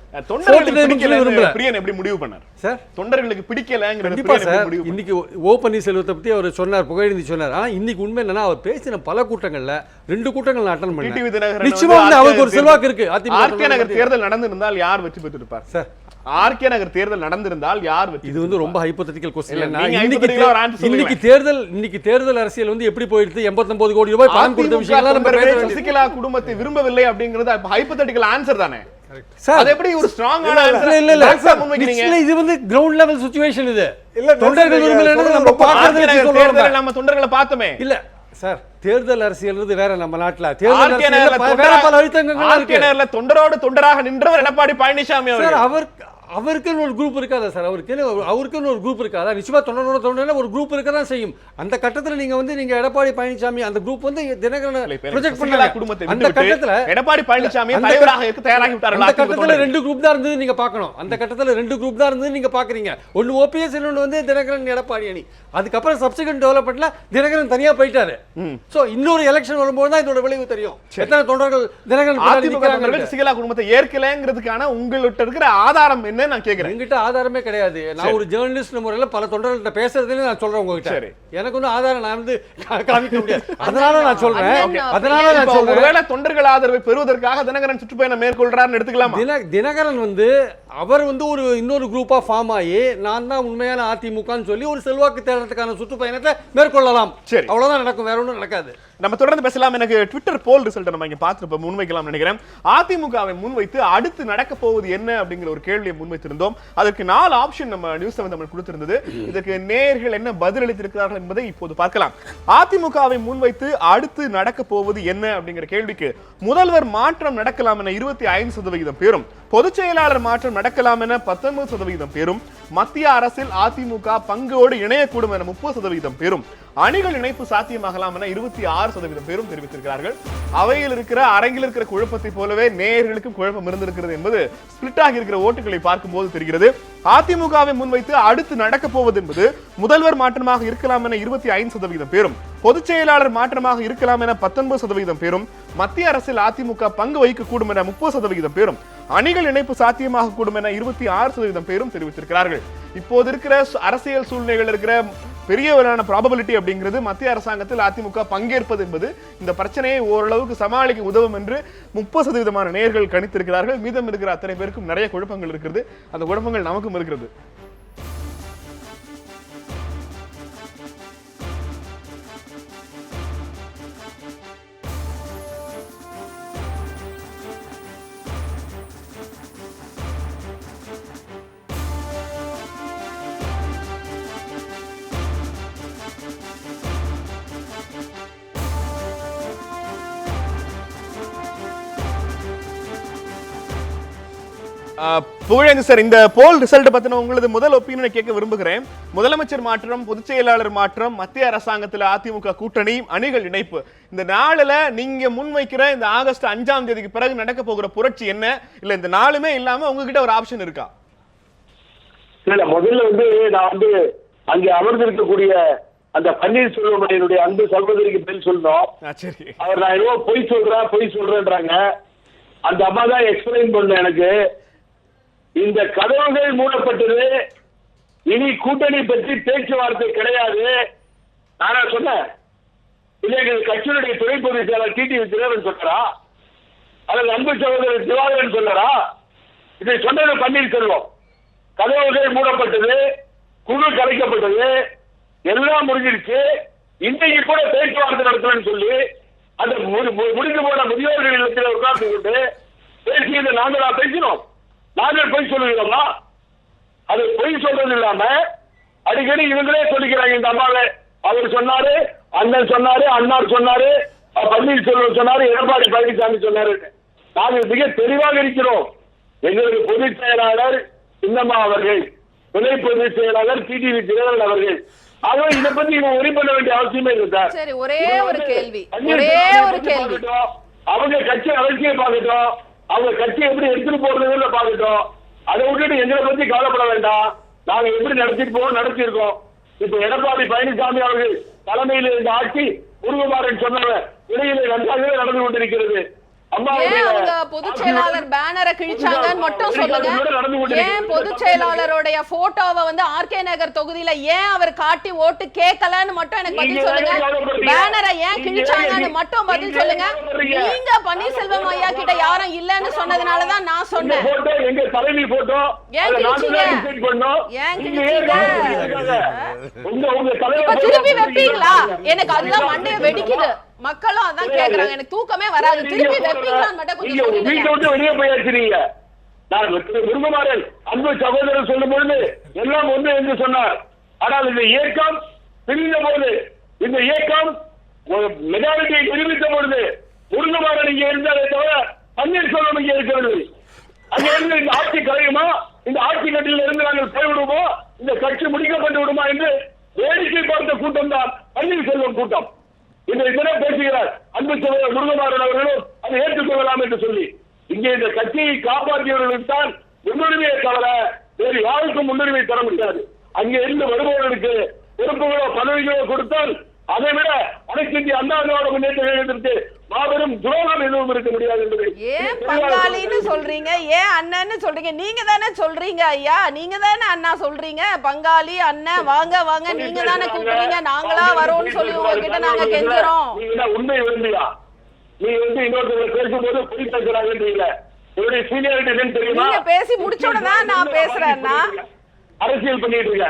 பிரியன் எப்படி முடிவு பண்ணார் சார்? தொண்டர்களுக்கு பிடிக்கலங்கிறது கண்டிப்பா சார். இன்னைக்கு ஓ பன்னீர்செல்வத்தை பத்தி அவர் சொன்னார், புகழேந்தி சொன்னார். ஆனா இன்னைக்கு உண்மை என்னன்னா, அவர் பேசின பல கூட்டங்கள்ல 2 கூட்டங்கள் நான் அட்டெண்ட் பண்ணேன். நிச்சயமா வந்து அவருக்கு ஒரு செல்வாக்கு இருக்கு. ஆர்கே நகர் தேர்தல் நடந்திருந்தால் யார் வெற்றி பெற்றிருப்பார் சார்? ஆர்கே நகர் தேர்தல் நடந்திருந்தால் யார் வெற்றி? இது வந்து ரொம்ப ஹைப்போதெட்டிக்கல் क्वेश्चन. இன்னைக்கு தேர்தல் அரசியல் வந்து எப்படி போயிடுது? 89 கோடி ரூபாய் பணம் கொடுத்த விஷயங்கள நம்ம பேசுறோம். சசிகலா குடும்பத்தை விரும்பவில்லை அப்படிங்கிறது ஹைப்போதெட்டிக்கல் ஆன்சர் தானே சார்? அது எப்படி ஒரு ஸ்ட்ராங்கான ஆன்சர்? இல்ல, இது வந்து கிரவுண்ட் லெவல் சிச்சுவேஷன். இது இல்ல, தொண்டர்கள் விரும்பலன்னு நம்ம பார்க்கறது நம்ம தொண்டர்களை பார்த்தோமே. இல்ல சார் தேர்தல் அரசியல் வேற நம்ம நாட்டுல தேர்தல் அரசியல் வேற பல அழுத்தங்கள் இருக்கு. தொண்டரோடு தொண்டராக நின்றவர் எடப்பாடி பழனிசாமி சார் அவர்கள். அவருக்குன்னு ஒரு குரூப் இருக்காதா சார்? அவருக்குன்னு ஒரு குரூப் இருக்காதா? நிச்சயமா தொண்டரோட தொண்டர்ல ஒரு குரூப் இருக்க தான் செய்யும். அந்த கட்டத்துல நீங்க எடப்பாடி பழனிசாமி அந்த குரூப் தினகரனை ப்ரொஜெக்ட் பண்ணல குடும்பத்தை. அந்த கட்டத்துல எடப்பாடி பழனிசாமி தலைவராக இருக்க தயாராகி விட்டார்கள். அந்த கட்டத்துல 2 குரூப் தான் இருந்தது நீங்க பார்க்கணும். அந்த கட்டத்துல 2 குரூப் தான் இருந்தது நீங்க பாக்குறீங்க. ஒன்னு ஓபிஎஸ், இன்னொன்னு தினகரன் எடப்பாடி அணி. அதுக்கப்புறம் சப்சிக்வென்ட் டெவலப்மென்ட்ல தினகரன் தனியா போயிட்டாரு. சோ இன்னொரு எலெக்ஷன் வரும்போது தான் இதோட விளைவு தெரியும். எத்தனை தொண்டர்கள் தினகரன் சசிகலா குடும்பத்தை ஏற்கலங்கிறதுக்கான உங்கள்கிட்ட இருக்கிற ஆதாரம் என்ன நான் கேக்குறேன். என்கிட்ட ஆதாரமே கிடையாது. நான் ஒரு ஜெர்னலிஸ்ட் முறையில பல தொண்டர்கள்ட்ட பேசுறதுல நான் சொல்றேன் உங்ககிட்ட. எனக்கு ஒன்றும் ஆதாரம் நான் காமிக்க முடியாது. அதனால நான் சொல்றேன். ஒருவேளை தொண்டர்கள் ஆதரவை பெறுவதற்காக தினகரன் சுற்றுப்பயணம் மேற்கொள்றாருன்னு எடுத்துக்கலாம். தினகரன் அவர் ஒரு இன்னொரு குரூப்பா ஃபார்ம் ஆகி நான் தான் உண்மையான அதிமுகன்னு சொல்லி ஒரு செல்வாக்கு தேடுறதுக்கான சுற்றுப்பயணத்தை மேற்கொள்ளலாம். சரி, அவ்வளவுதான் நடக்கும், வேற ஒன்றும் நடக்காது. நம்ம தொடர்ந்து பேசலாம். எனக்கு ட்விட்டர் போல் ரிசல்ட் நம்ம இங்க பார்த்து முன்வைக்கலாம் நினைக்கிறேன். அதிமுகவை முன்வைத்து அடுத்து நடக்க போவது என்ன அப்படிங்கிற ஒரு கேள்வியை முன்வைத்திருந்தோம். அதற்கு 4 ஆப்ஷன் நம்ம நியூஸ் தமிழ் கொடுத்திருந்தது. இதற்கு நேயர்கள் என்ன பதிலளித்திருக்கிறார்கள் என்பதை இப்போது பார்க்கலாம். அதிமுகவை முன்வைத்து அடுத்து நடக்க போவது என்ன அப்படிங்கிற கேள்விக்கு முதல்வர் மாற்றம் நடக்கலாம் என 25% பேரும், பொதுச் செயலாளர் மாற்றம் நடக்கலாம் என 19% பேரும், மத்திய அரசில் அதிமுக பங்கோடு இணையக்கூடும் என 30% பேரும், அணிகள் இணைப்பு சாத்தியமாகலாம் என 26% பேரும் தெரிவித்திருக்கிறார்கள். அவையில் இருக்கிற அரங்கில் இருக்கிற குழப்பத்தை போலவே நேயர்களுக்கும் குழப்பம் இருந்திருக்கிறது என்பது ஸ்பிளிட் ஆகி இருக்கிற ஓட்டுகளை பார்க்கும்போது தெரிகிறது. அதிமுகவை முன்வைத்து அடுத்து நடக்க போவது என்பது முதல்வர் மாற்றமாக இருக்கலாம் என 25% பேரும், பொதுச் செயலாளர் மாற்றமாக இருக்கலாம் என 19% பேரும், மத்திய அரசில் அதிமுக பங்கு வகிக்கக்கூடும் என 30% பேரும், அணிகள் இணைப்பு சாத்தியமாக கூடும் என 26% பேரும் தெரிவித்திருக்கிறார்கள். இப்போது இருக்கிற அரசியல் சூழ்நிலைகள் இருக்கிற பெரியவரான ப்ராபபிலிட்டி அப்படிங்கிறது மத்திய அரசாங்கத்தில் அதிமுக பங்கேற்பது என்பது இந்த பிரச்சனையை ஓரளவுக்கு சமாளிக்க உதவும் என்று 30% நேயர்கள் கணித்திருக்கிறார்கள். மீதம் இருக்கிற அத்தனை பேருக்கும் நிறைய குழப்பங்கள் இருக்கிறது. அந்த குழப்பங்கள் நமக்கும் இருக்கிறது. புகழேந்தி சார், இந்த போல் ரிசல்ட் பத்தின உங்களது முதல் ஒப்பீனியனை கேட்க விரும்புகிறேன். முதலமைச்சர் மாற்றம், பொதுச் செயலாளர் மாற்றம், மத்திய அரசாங்கத்தில் அதிமுக கூட்டணி, அணிகள் இணைப்பு, இந்த நாளில் நீங்க முன்வைக்கிற இந்த ஆகஸ்ட் 5ஆம் தேதிக்கு பிறகு நடக்க போகிற புரட்சி என்ன? இல்ல இந்த நாளுமே இல்லாம உங்ககிட்ட ஒரு ஆப்ஷன் இருக்கா? இல்ல, முதல்ல நான் அங்கே அமர்ந்திருக்கக்கூடிய அந்த பன்னீர்செல்வம் அன்பு சகோதரிக்கு பதில் சொல்லணும். அவர் நான் ஏதோ பொய் சொல்றேன்றாங்க. அந்த அம்மா தான் எக்ஸ்பிளைன் பண்ண எனக்கு. இந்த கதவுகள் மூடப்பட்டது, இனி கூட்டணி பற்றி பேச்சுவார்த்தை கிடையாது. நானா சொன்னேன்? இல்ல, எங்க கட்சியினுடைய துணை பொதுச் செயலாளர் டிடிவி தினகரன் சொல்றா, அல்லது அன்பு சகோதரர் திவாகரன் சொல்றா? இதை சொன்னது பன்னீர்செல்வம். கதவுகள் மூடப்பட்டது, குழு கலைக்கப்பட்டது, எல்லாம் முடிஞ்சிருச்சு, இன்றைக்கு கூட பேச்சுவார்த்தை நடத்தலன்னு சொல்லி அந்த முடிந்து போன முதியோர்கள் இல்லத்தில் உட்கார்ந்து கொண்டு பேசியது நாங்களா பேசினோம்? நாங்கள் பொய் சொல்லுகிறோமா? அது பொய் சொல்றது இல்லாம அடிக்கடி இவங்களே சொல்லிக்கிறாங்க. இந்த அம்மாவை அவர் சொன்னாரு, அண்ணன் சொன்னாரு, அண்ணார் சொன்னாரு, பன்னீர்செல்வம் சொன்னாரு, எடப்பாடி பழனிசாமி சொன்னாரு. நாங்கள் மிக தெளிவாக இருக்கிறோம். எங்களுக்கு பொதுச் செயலாளர் சின்னம்மா அவர்கள், துணை பொதுச் செயலாளர் டிடிவி தினகரன் அவர்கள். ஆகவே இதை பத்தி ஒரே பண்ண வேண்டிய அவசியமே இல்லை சார். சரி, ஒரே ஒரு கேள்வி. அவங்க கட்சி அரசியலை பார்க்கட்டும், அவங்க கட்சி எப்படி எடுத்துட்டு போறதுன்னு பார்க்கட்டும். அதை விட்டுட்டு எங்களை பத்தி கவலைப்பட வேண்டாம். நாங்க எப்படி நடத்திட்டு போவோம், நடத்திருக்கோம். இப்ப எடப்பாடி பழனிசாமி அவர்கள் தலைமையில் இருந்த ஆட்சி முருகமாறன் சொன்னவர் இடையிலே நன்றாகவே நடந்து கொண்டிருக்கிறது. பொதுச் செயலாளர் பேனரை கிழிச்சாங்கன்னு மட்டும் சொல்லுங்க. ஏன் பொதுச் செயலாளருடைய போட்டோவை ஆர்கே நகர் தொகுதியில ஏன் அவர் காட்டி ஓட்டு கேட்கலன்னு மட்டும் எனக்கு பதில் சொல்லுங்க. பேனரை ஏன் கிழிச்சாங்கன்னு மட்டும் பதில் சொல்லுங்க. நீங்க பன்னீர்செல்வம் ஐயா கிட்ட யாரும் இல்லன்னு சொன்னதுனாலதான் நான் சொன்னேன். ஏன் கிழிச்சீங்க? ஏன் கிழிச்சீங்க? இப்ப திருப்பி வைப்பீங்களா? எனக்கு அதுதான் மண்டைய வெடிக்குது. மக்களும் அதான் கேக்குறாங்க. எனக்கு தூக்கமே வராது. திருப்பி வெப்பீங்களான்னு மட்டும் கொஞ்சம் சொல்லுங்க. வீட்டை விட்டு வெளியே போயாச்சுறீங்க. நான் முருகமாறன் அன்பு சகோதரர் சொல்லும் பொழுது எல்லாம் ஒன்று என்று சொன்னார். ஆனால் இந்த இயக்கம் பிரிந்த போது இந்த இயக்கம் மெஜாரிட்டியை நிரூபித்த பொழுது முருகமாறன் இங்கே இருந்தாலே தவிர பன்னீர்செல்வம் இங்கே இருக்கவில்லை. அங்கே இருந்து இந்த ஆட்சி கலையுமா, இந்த ஆட்சி கட்டில இருந்து நாங்கள் போய்விடுவோமா, இந்த கட்சி முடிக்கப்பட்டு விடுமா என்று வேடிக்கை பார்த்த கூட்டம் தான் பன்னீர்செல்வம் கூட்டம். இன்றைய தினம் பேசுகிறார் அன்பு சகோதரர் முருகமாறன் அவர்களும் அதை ஏற்றுக்கொள்ளலாம் என்று சொல்லி, இங்கே இந்த கட்சியை காப்பாற்றியவர்களுக்கு தான் முன்னுரிமையை தவிர வேறு யாருக்கும் முன்னுரிமை தர முடியாது. அங்கே இருந்து வருபவர்களுக்கு பொறுப்புகளோ பதவிகளோ கொடுத்தால் அதை விட அனைத்து இந்திய அண்ணா திராவிட முன்னேற்ற கழகத்திற்கு மாபெரும் துரோகம் எதுவும் இருக்க முடியாது என்பதை ஏன் பங்காளின்னு சொல்றீங்க, ஏன் அண்ணன்னு சொல்றீங்க? நீங்க தானே சொல்றீங்க ஐயா, நீங்க தானே அண்ணா சொல்றீங்க. பங்காளி அண்ணன் வாங்க வாங்க நீங்க தானே கூப்பிடுறீங்க. நாங்களா வரோம்னு சொல்லி உங்ககிட்ட நாங்க கெஞ்சுறோம். நீங்க உண்மை விரும்பியா? நீ இன்னொருத்தர் பேசும்போது பொய் பேசுறாங்கன்றீங்க. உங்களுடைய சீனியாரிட்டி என்னன்னு தெரியுமா? நீங்க பேசி முடிச்சோட தான் நான் பேசுறேன்னா அரசியல் பண்ணிட்டு இருக்க.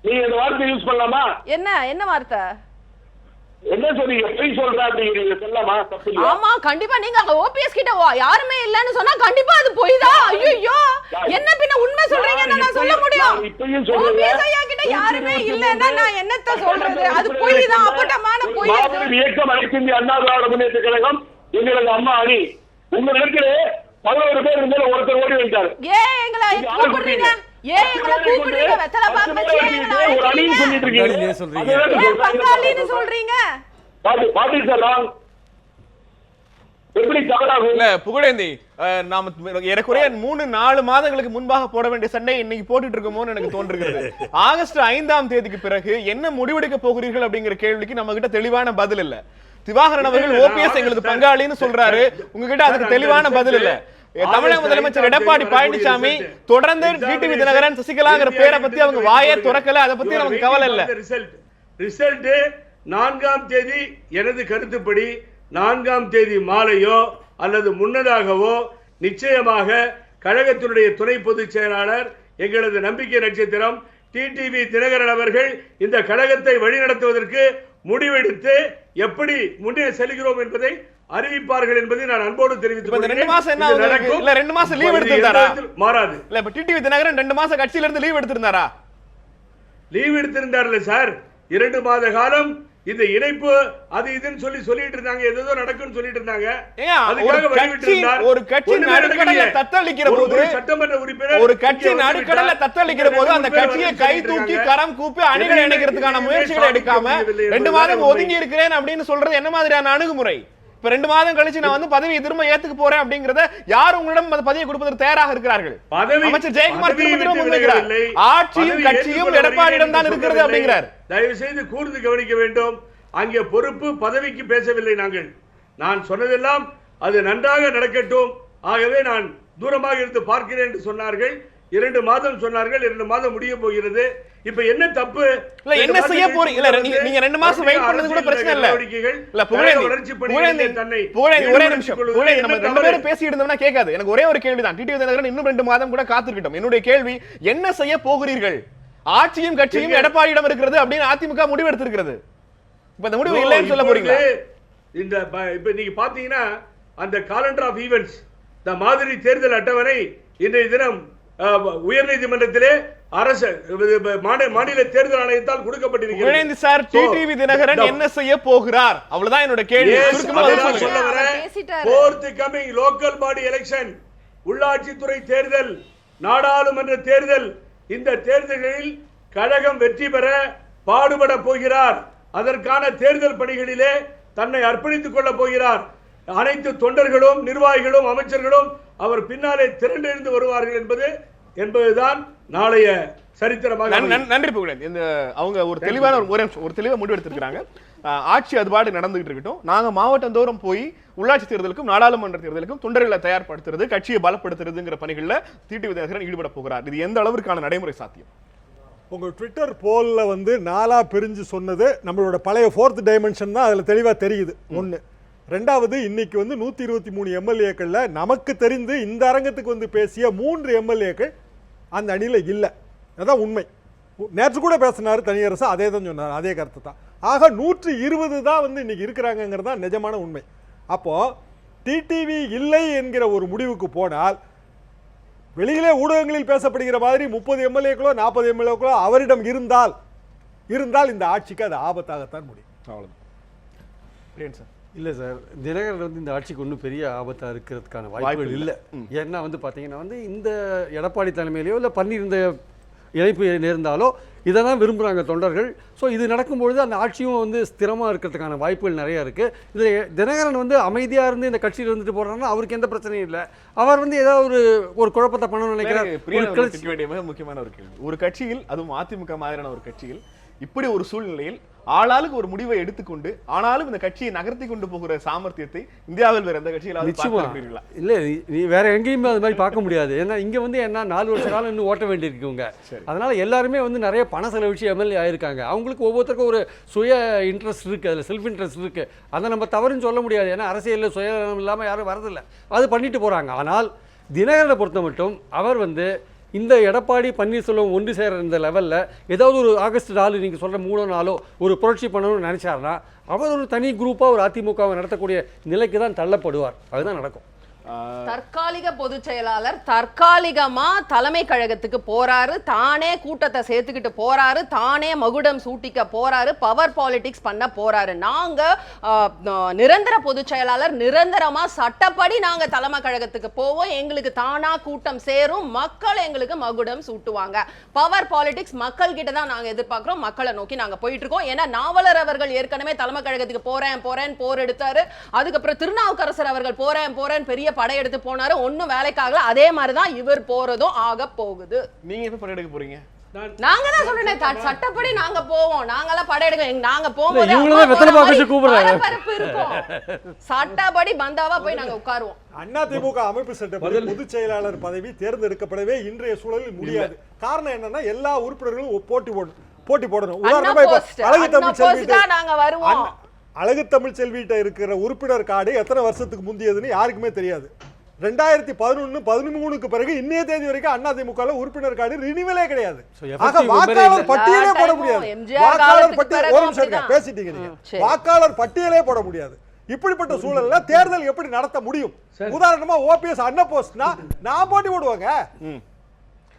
நீங்க இந்த வார்த்தை யூஸ் பண்ணலாமா? என்ன வார்த்தை? என்ன சொல்றீங்க? பொய் சொல்றா அப்படிங்கிறீங்க, சொல்லலாமா? தப்பு இல்லையா? ஆமா கண்டிப்பா. நீங்க அங்க ஓபிஎஸ் கிட்ட யாருமே இல்லன்னு சொன்னா கண்டிப்பா அது பொய் தான். ஐயோ என்ன பின்ன உண்மை சொல்றீங்கன்னு நான் சொல்ல முடியும்? ஓபிஎஸ் ஐயா கிட்ட யாருமே இல்லன்னா நான் என்னத்த சொல்றது? அது பொய் தான், அப்பட்டமான பொய். இயக்கம் அனைத்து இந்திய அண்ணா திராவிட முன்னேற்ற கழகம் எங்களது அம்மா அணி. உங்க இடத்துல 11 பேர் இருந்தாலும் ஒருத்தர் ஓடி வந்துட்டாரு. ஏன் எங்களை கூப்பிடுறீங்க? ஏன் எங்களை கூப்பிடுறீங்க? வெத்தலை பாக்கு வச்சு ஒரு அணின்னு சொல்லிட்டு இருக்கீங்க. ஏன் பங்காளின்னு சொல்றீங்க? பாட்டி சார் ராங். எப்படி தவறாகும்? இல்ல புகழேந்தி, நாம ஏறக்குறைய 3-4 மாதங்களுக்கு முன்பாக போட வேண்டிய சண்டை இன்னைக்கு போட்டுட்டு இருக்கோமோன்னு எனக்கு தோன்றுகிறது. ஆகஸ்ட் 5ஆம் தேதிக்கு பிறகு என்ன முடிவெடுக்க போகிறீர்கள் அப்படிங்கிற கேள்விக்கு நம்ம கிட்ட தெளிவான பதில் இல்ல. திவாகரன் அவர்கள் ஓபிஎஸ் எங்களது பங்காளின்னு சொல்றாரு, உங்ககிட்ட அதுக்கு தெளிவான பதில் இல்ல. தமிழக முதலமைச்சர் எடப்பாடி பழனிசாமி தொடர்ந்து டிடிவி தினகரன் சசிகலாங்கிற பேரை பத்தி அவங்க வாயே துறக்கல, அதை பத்தி நமக்கு கவலை இல்ல. ரிசல்ட் 4ஆம் தேதி எனது கருத்துப்படி 4ஆம் தேதி மாலையோ அல்லது முன்னதாகவோ நிச்சயமாக கழகத்தினுடைய துணை பொதுச் செயலாளர் எங்களது நம்பிக்கை நட்சத்திரம் டிடிவி தினகரன் அவர்கள் இந்த கழகத்தை வழிநடத்துவதற்கு முடிவெடுத்து எப்படி முன்னே செல்கிறோம் என்பதை அறிவிப்பார்கள் என்பதை நான் அன்போடு தெரிவித்துக் கொள்கிறேன். 2 மாசம் என்ன ஆகுது? இல்ல 2 மாசம் லீவ் எடுத்திருந்தாரா? மாறாது. இல்ல இப்ப டிடிவி தினகரன் 2 மாசம் கட்சியில இருந்து லீவ் எடுத்திருந்தாரா? லீவ் எடுத்திருந்தார்ல சார். 2 மாத காலம் இந்த இணைப்பு அது இதுன்னு சொல்லிட்டு இருந்தாங்க, ஏதோ நடக்கும்னு சொல்லிட்டு இருந்தாங்க. ஒரு கட்சி நடுக்கடல தத்தளிக்கிற போது, சட்டமன்ற உறுப்பினர் ஒரு கட்சி நடுக்கடல தத்தளிக்கிற போது அந்த கட்சியை கை தூக்கி கரம் கூப்பி அணிகளை இணைக்கிறதுக்கான முயற்சிகளை எடுக்காம 2 மாதம் ஒதுங்கி இருக்கிறேன் அப்படின்னு சொல்றது என்ன மாதிரியான அணுகுமுறை? இப்ப 2 மாதம் கழிச்சு நான் வந்து பதவியை திரும்ப ஏத்துக்க போறேன் அப்படிங்கறத யார் உங்களிடம் அந்த பதவியை கொடுப்பதற்கு தயாராக இருக்கிறார்கள்? அமைச்சர் ஜெயக்குமார் திரும்ப முன்வைக்கிறார், ஆட்சியும் கட்சியும் எடப்பாடியிடம் தான் இருக்கிறது அப்படிங்கிறார். தயவு செய்து கூர்ந்து கவனிக்க வேண்டும். அங்கே பொறுப்பு பதவிக்கு பேசவில்லை நாங்கள். நான் சொன்னதெல்லாம் அது நன்றாக நடக்கட்டும், ஆகவே நான் தூரமாக இருந்து பார்க்கிறேன் என்று சொன்னார்கள். 2 மாதம் சொன்னார்கள், 2 மாதம் முடிய போகிறது. இப்ப என்ன தப்பு? இல்ல என்ன செய்ய போறீங்க? இல்ல நீங்க 2 மாசம் வெயிட் பண்ணது கூட பிரச்சனை இல்ல. இல்ல புகழேந்தி ஒரே நிமிஷம். புகழேந்தி நம்ம 2 பேரும் பேசிட்டு இருந்தோம்னா கேட்காது. எனக்கு ஒரே ஒரு கேள்விதான். டிடிவி தினகரன் இன்னும் 2 மாதம் கூட காத்திருக்கட்டும். என்னுடைய கேள்வி, என்ன செய்ய போகிறீர்கள்? ஆட்சியும் கட்சியும் எடப்பாடியிடம் இருக்கிறது அப்படின்னு அதிமுக முடிவு எடுத்திருக்கிறது. இப்ப இந்த முடிவு இல்லைன்னு சொல்ல போறீங்களா? இந்த இப்ப நீங்க பாத்தீங்கன்னா அந்த காலண்டர் ஆஃப் ஈவென்ட்ஸ், இந்த மாதிரி தேர்தல் அட்டவணை இன்றைய தினம் உயர்நீதிமன்றத்திலே அரசு மாநில தேர்தல் ஆணையத்தால் கொடுக்கப்பட்டிருக்கிறது. சார், டிடிவி தினகரன் என்ன செய்ய போகிறார்? அவ்வளவுதான் என்னோட கேள்வி. லோக்கல் பாடி எலெக்ஷன், உள்ளாட்சித்துறை தேர்தல், நாடாளுமன்ற தேர்தல், இந்த தேர்தல்களில் கழகம் வெற்றி பெற பாடுபட போகிறார். அதற்கான தேர்தல் பணிகளிலே தன்னை அர்ப்பணித்துக் கொள்ள போகிறார். அனைத்து தொண்டர்களும் நிர்வாகிகளும் அமைச்சர்களும் அவர் பின்னாலே திரண்டிருந்து வருவார்கள் என்பதுதான் நாளைய சரித்திரமாக. நன்றி புகழேந்தி. இந்த அவங்க ஒரு தெளிவான ஒரு தெளிவாக முடிவு எடுத்திருக்கிறாங்க. ஆட்சி அதுபாடு நடந்துகிட்டு இருக்கட்டும், நாங்க மாவட்டம் தோறும் போய் உள்ளாட்சி தேர்தலுக்கும் நாடாளுமன்ற தேர்தலுக்கும் தொண்டர்களை தயார்படுத்துறது, கட்சியை பலப்படுத்துறதுங்கிற பணிகளில் டிடிவி தினகரன் ஈடுபட போகிறார். இது எந்த அளவிற்கான நடைமுறை சாத்தியம்? உங்கள் ட்விட்டர் போல்ல வந்து 4ஆ பிரிஞ்சு சொன்னது நம்மளோட பழைய 4th டைமென்ஷன் தான் அதில் தெளிவாக தெரியுது. 1. 2வது, இன்னைக்கு வந்து 123 எம்எல்ஏக்கள்ல நமக்கு தெரிந்து இந்த அரங்கத்துக்கு வந்து பேசிய 3 எம்எல்ஏக்கள் அந்த அணியில் இல்லை. அதான் உண்மை. நேற்று கூட பேசினார் தனியரசு, அதே தான் சொன்னார், அதே கருத்து தான். ஆக 120 தான் வந்து இன்னைக்கு இருக்கிறாங்கிறது தான் நிஜமான உண்மை. அப்போ டிடிவி இல்லை என்கிற ஒரு முடிவுக்கு போனால், வெளியிலே ஊடகங்களில் பேசப்படுகிற மாதிரி 30 எம்எல்ஏக்களோ 40 எம்எல்ஏக்களோ அவரிடம் இருந்தால் இந்த ஆட்சிக்கு அது ஆபத்தாகத்தான் முடியும். அவ்வளவுதான். பிரியன் சார். இல்லை சார், தினகரன் வந்து இந்த ஆட்சிக்கு ஒன்றும் பெரிய ஆபத்தாக இருக்கிறதுக்கான வாய்ப்புகள் இல்லை. ஏன்னா வந்து பார்த்தீங்கன்னா வந்து இந்த எடப்பாடி தலைமையிலையோ இல்லை பன்னீர் இந்த இணைப்பு நேர்ந்தாலோ இதை தான் விரும்புகிறாங்க தொண்டர்கள். ஸோ இது நடக்கும்பொழுது அந்த ஆட்சியும் வந்து ஸ்திரமாக இருக்கிறதுக்கான வாய்ப்புகள் நிறையா இருக்குது. இதில் தினகரன் வந்து அமைதியாக இருந்து இந்த கட்சியில் இருந்துட்டு போகிறாருன்னா அவருக்கு எந்த பிரச்சனையும் இல்லை. அவர் வந்து ஏதாவது ஒரு குழப்பத்தை பண்ணணும்னு நினைக்கிறார். முக்கியமான ஒரு கேள்வி, ஒரு கட்சியில், அதுவும் அதிமுக மாதிரியான ஒரு கட்சியில் இப்படி ஒரு சூழ்நிலையில் ஆளாளுக்கு ஒரு முடிவை எடுத்துக்கொண்டு ஆனாலும் இந்த கட்சியை நகர்த்தி கொண்டு போகிற சாமர்த்தியத்தை இந்தியாவில் வேற எந்த கட்சியில் இல்ல, நீ வேற எங்கேயுமே அது மாதிரி பார்க்க முடியாது. ஏன்னா இங்க வந்து என்ன 4 வருஷ காலம் இன்னும் ஓட்ட வேண்டியிருக்குங்க. அதனால எல்லாருமே வந்து நிறைய பண செலவிச்சு எம்எல்ஏ ஆயிருக்காங்க. அவங்களுக்கு ஒவ்வொருத்தருக்கும் ஒரு சுய இன்ட்ரெஸ்ட் இருக்கு, அதில் செல்ஃப் இன்ட்ரெஸ்ட் இருக்கு. அதை நம்ம தவறுன்னு சொல்ல முடியாது. ஏன்னா அரசியலில் சுயம் இல்லாமல் யாரும் வரதில்லை, அது பண்ணிட்டு போறாங்க. ஆனால் தினகரனை பொறுத்த மட்டும் அவர் வந்து இந்த எடப்பாடி பன்னீர்செல்வம் ஒன்று சேர இந்த லெவலில் ஏதாவது ஒரு ஆகஸ்ட் 4 நீங்கள் சொல்கிற 3 நாளோ ஒரு புரட்சி பண்ணணும்னு நினச்சாருன்னா அவர் ஒரு தனி குரூப்பாக ஒரு அதிமுகவை நடத்தக்கூடிய நிலைக்கு தான் தள்ளப்படுவார். அதுதான் நடக்கும். தற்காலிக பொதுச் செயலாளர் தற்காலிகமா தலைமை கழகத்துக்கு போறாரு, தானே கூட்டத்தை சேர்த்துக்கிட்டு போறாரு, தானே மகுடம் சூட்டிக்க போறாரு, பவர் பாலிடிக்ஸ் பண்ண போறாரு. நாங்க நிரந்தர பொதுச் செயலாளர் நிரந்தரமா சட்டப்படி நாங்க தலைமை கழகத்துக்கு போவோம், எங்களுக்கு தானா கூட்டம் சேரும், மக்கள் எங்களுக்கு மகுடம் சூட்டுவாங்க. பவர் பாலிடிக்ஸ் மக்கள் கிட்ட தான் நாங்க எதிர்பார்க்கிறோம், மக்களை நோக்கி நாங்க போயிட்டு இருக்கோம். ஏன்னா நாவலர் அவர்கள் ஏற்கனவே தலைமை கழகத்துக்கு போறேன் போர் எடுத்தாரு. அதுக்கப்புறம் திருநாவுக்கரசர் அவர்கள் போறேன் பெரிய படையெடுத்து போனாரு, ஒண்ணும் வேலைக்காகல. அதே மாதிரிதான் இவர் போறதும் ஆக போகுது. நீங்க எப்ப படையெடுக்க போறீங்க? நாங்க தான் சொல்றேன், சட்டப்படி நாங்க போவோம். நாங்கெல்லாம் படையெடுக்க நாங்க போகும்போது சட்டப்படி பந்தாவா போய் நாங்க உட்காருவோம். அதிமுக அமைப்பு சட்டப்படி பொதுச் செயலாளர் பதவி தேர்ந்தெடுக்கப்படவே இன்றைய சூழலில் முடியாது. காரணம் என்னன்னா எல்லா உறுப்பினர்களும் போட்டி போடணும். உதாரணமா அழகு தமிழ் செல்விட்ட இருக்கிற உறுப்பினர் கார்டு எத்தனை வருஷத்துக்கு முந்தியதுன்னு யாருக்குமே தெரியாது. 2011, 13க்கு பிறகு இன்னைய தேதி வரைக்கும் அதிமுக உறுப்பினர் கார்டு ரினிவலே கிடையாது. வாக்காளர் பட்டியலே போட முடியாது. வாக்காளர் பட்டியல் பேசிட்டீங்க நீங்க, வாக்காளர் பட்டியலே போட முடியாது. இப்படிப்பட்ட சூழல்ல தேர்தல் எப்படி நடத்த முடியும்? உதாரணமா ஓபிஎஸ் அன்னபோஸ்ட்னா நான் போட்டி போடுவாங்க,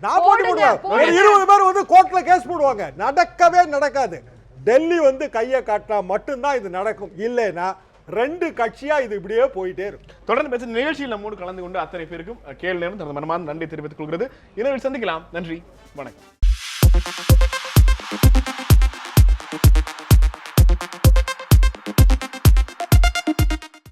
நான் போட்டி போடுவேன். 20 பேர் வந்து கோர்ட்ல கேஸ் போடுவாங்க. நடக்கவே நடக்காது. டெல்லி வந்து கையை காட்டினா மட்டும்தான் இது நடக்கும். இல்லைன்னா 2 கட்சியா இது இப்படியே போயிட்டே இருக்கும். தொடர்ந்து பேச நிகழ்ச்சியில் நம்மோடு கலந்து கொண்டு அத்தனை பேருக்கும் கேள்வி நேரம் தனது மனமார்ந்த நன்றி தெரிவித்துக் கொள்கிறது. இரவில் சந்திக்கலாம். நன்றி, வணக்கம்.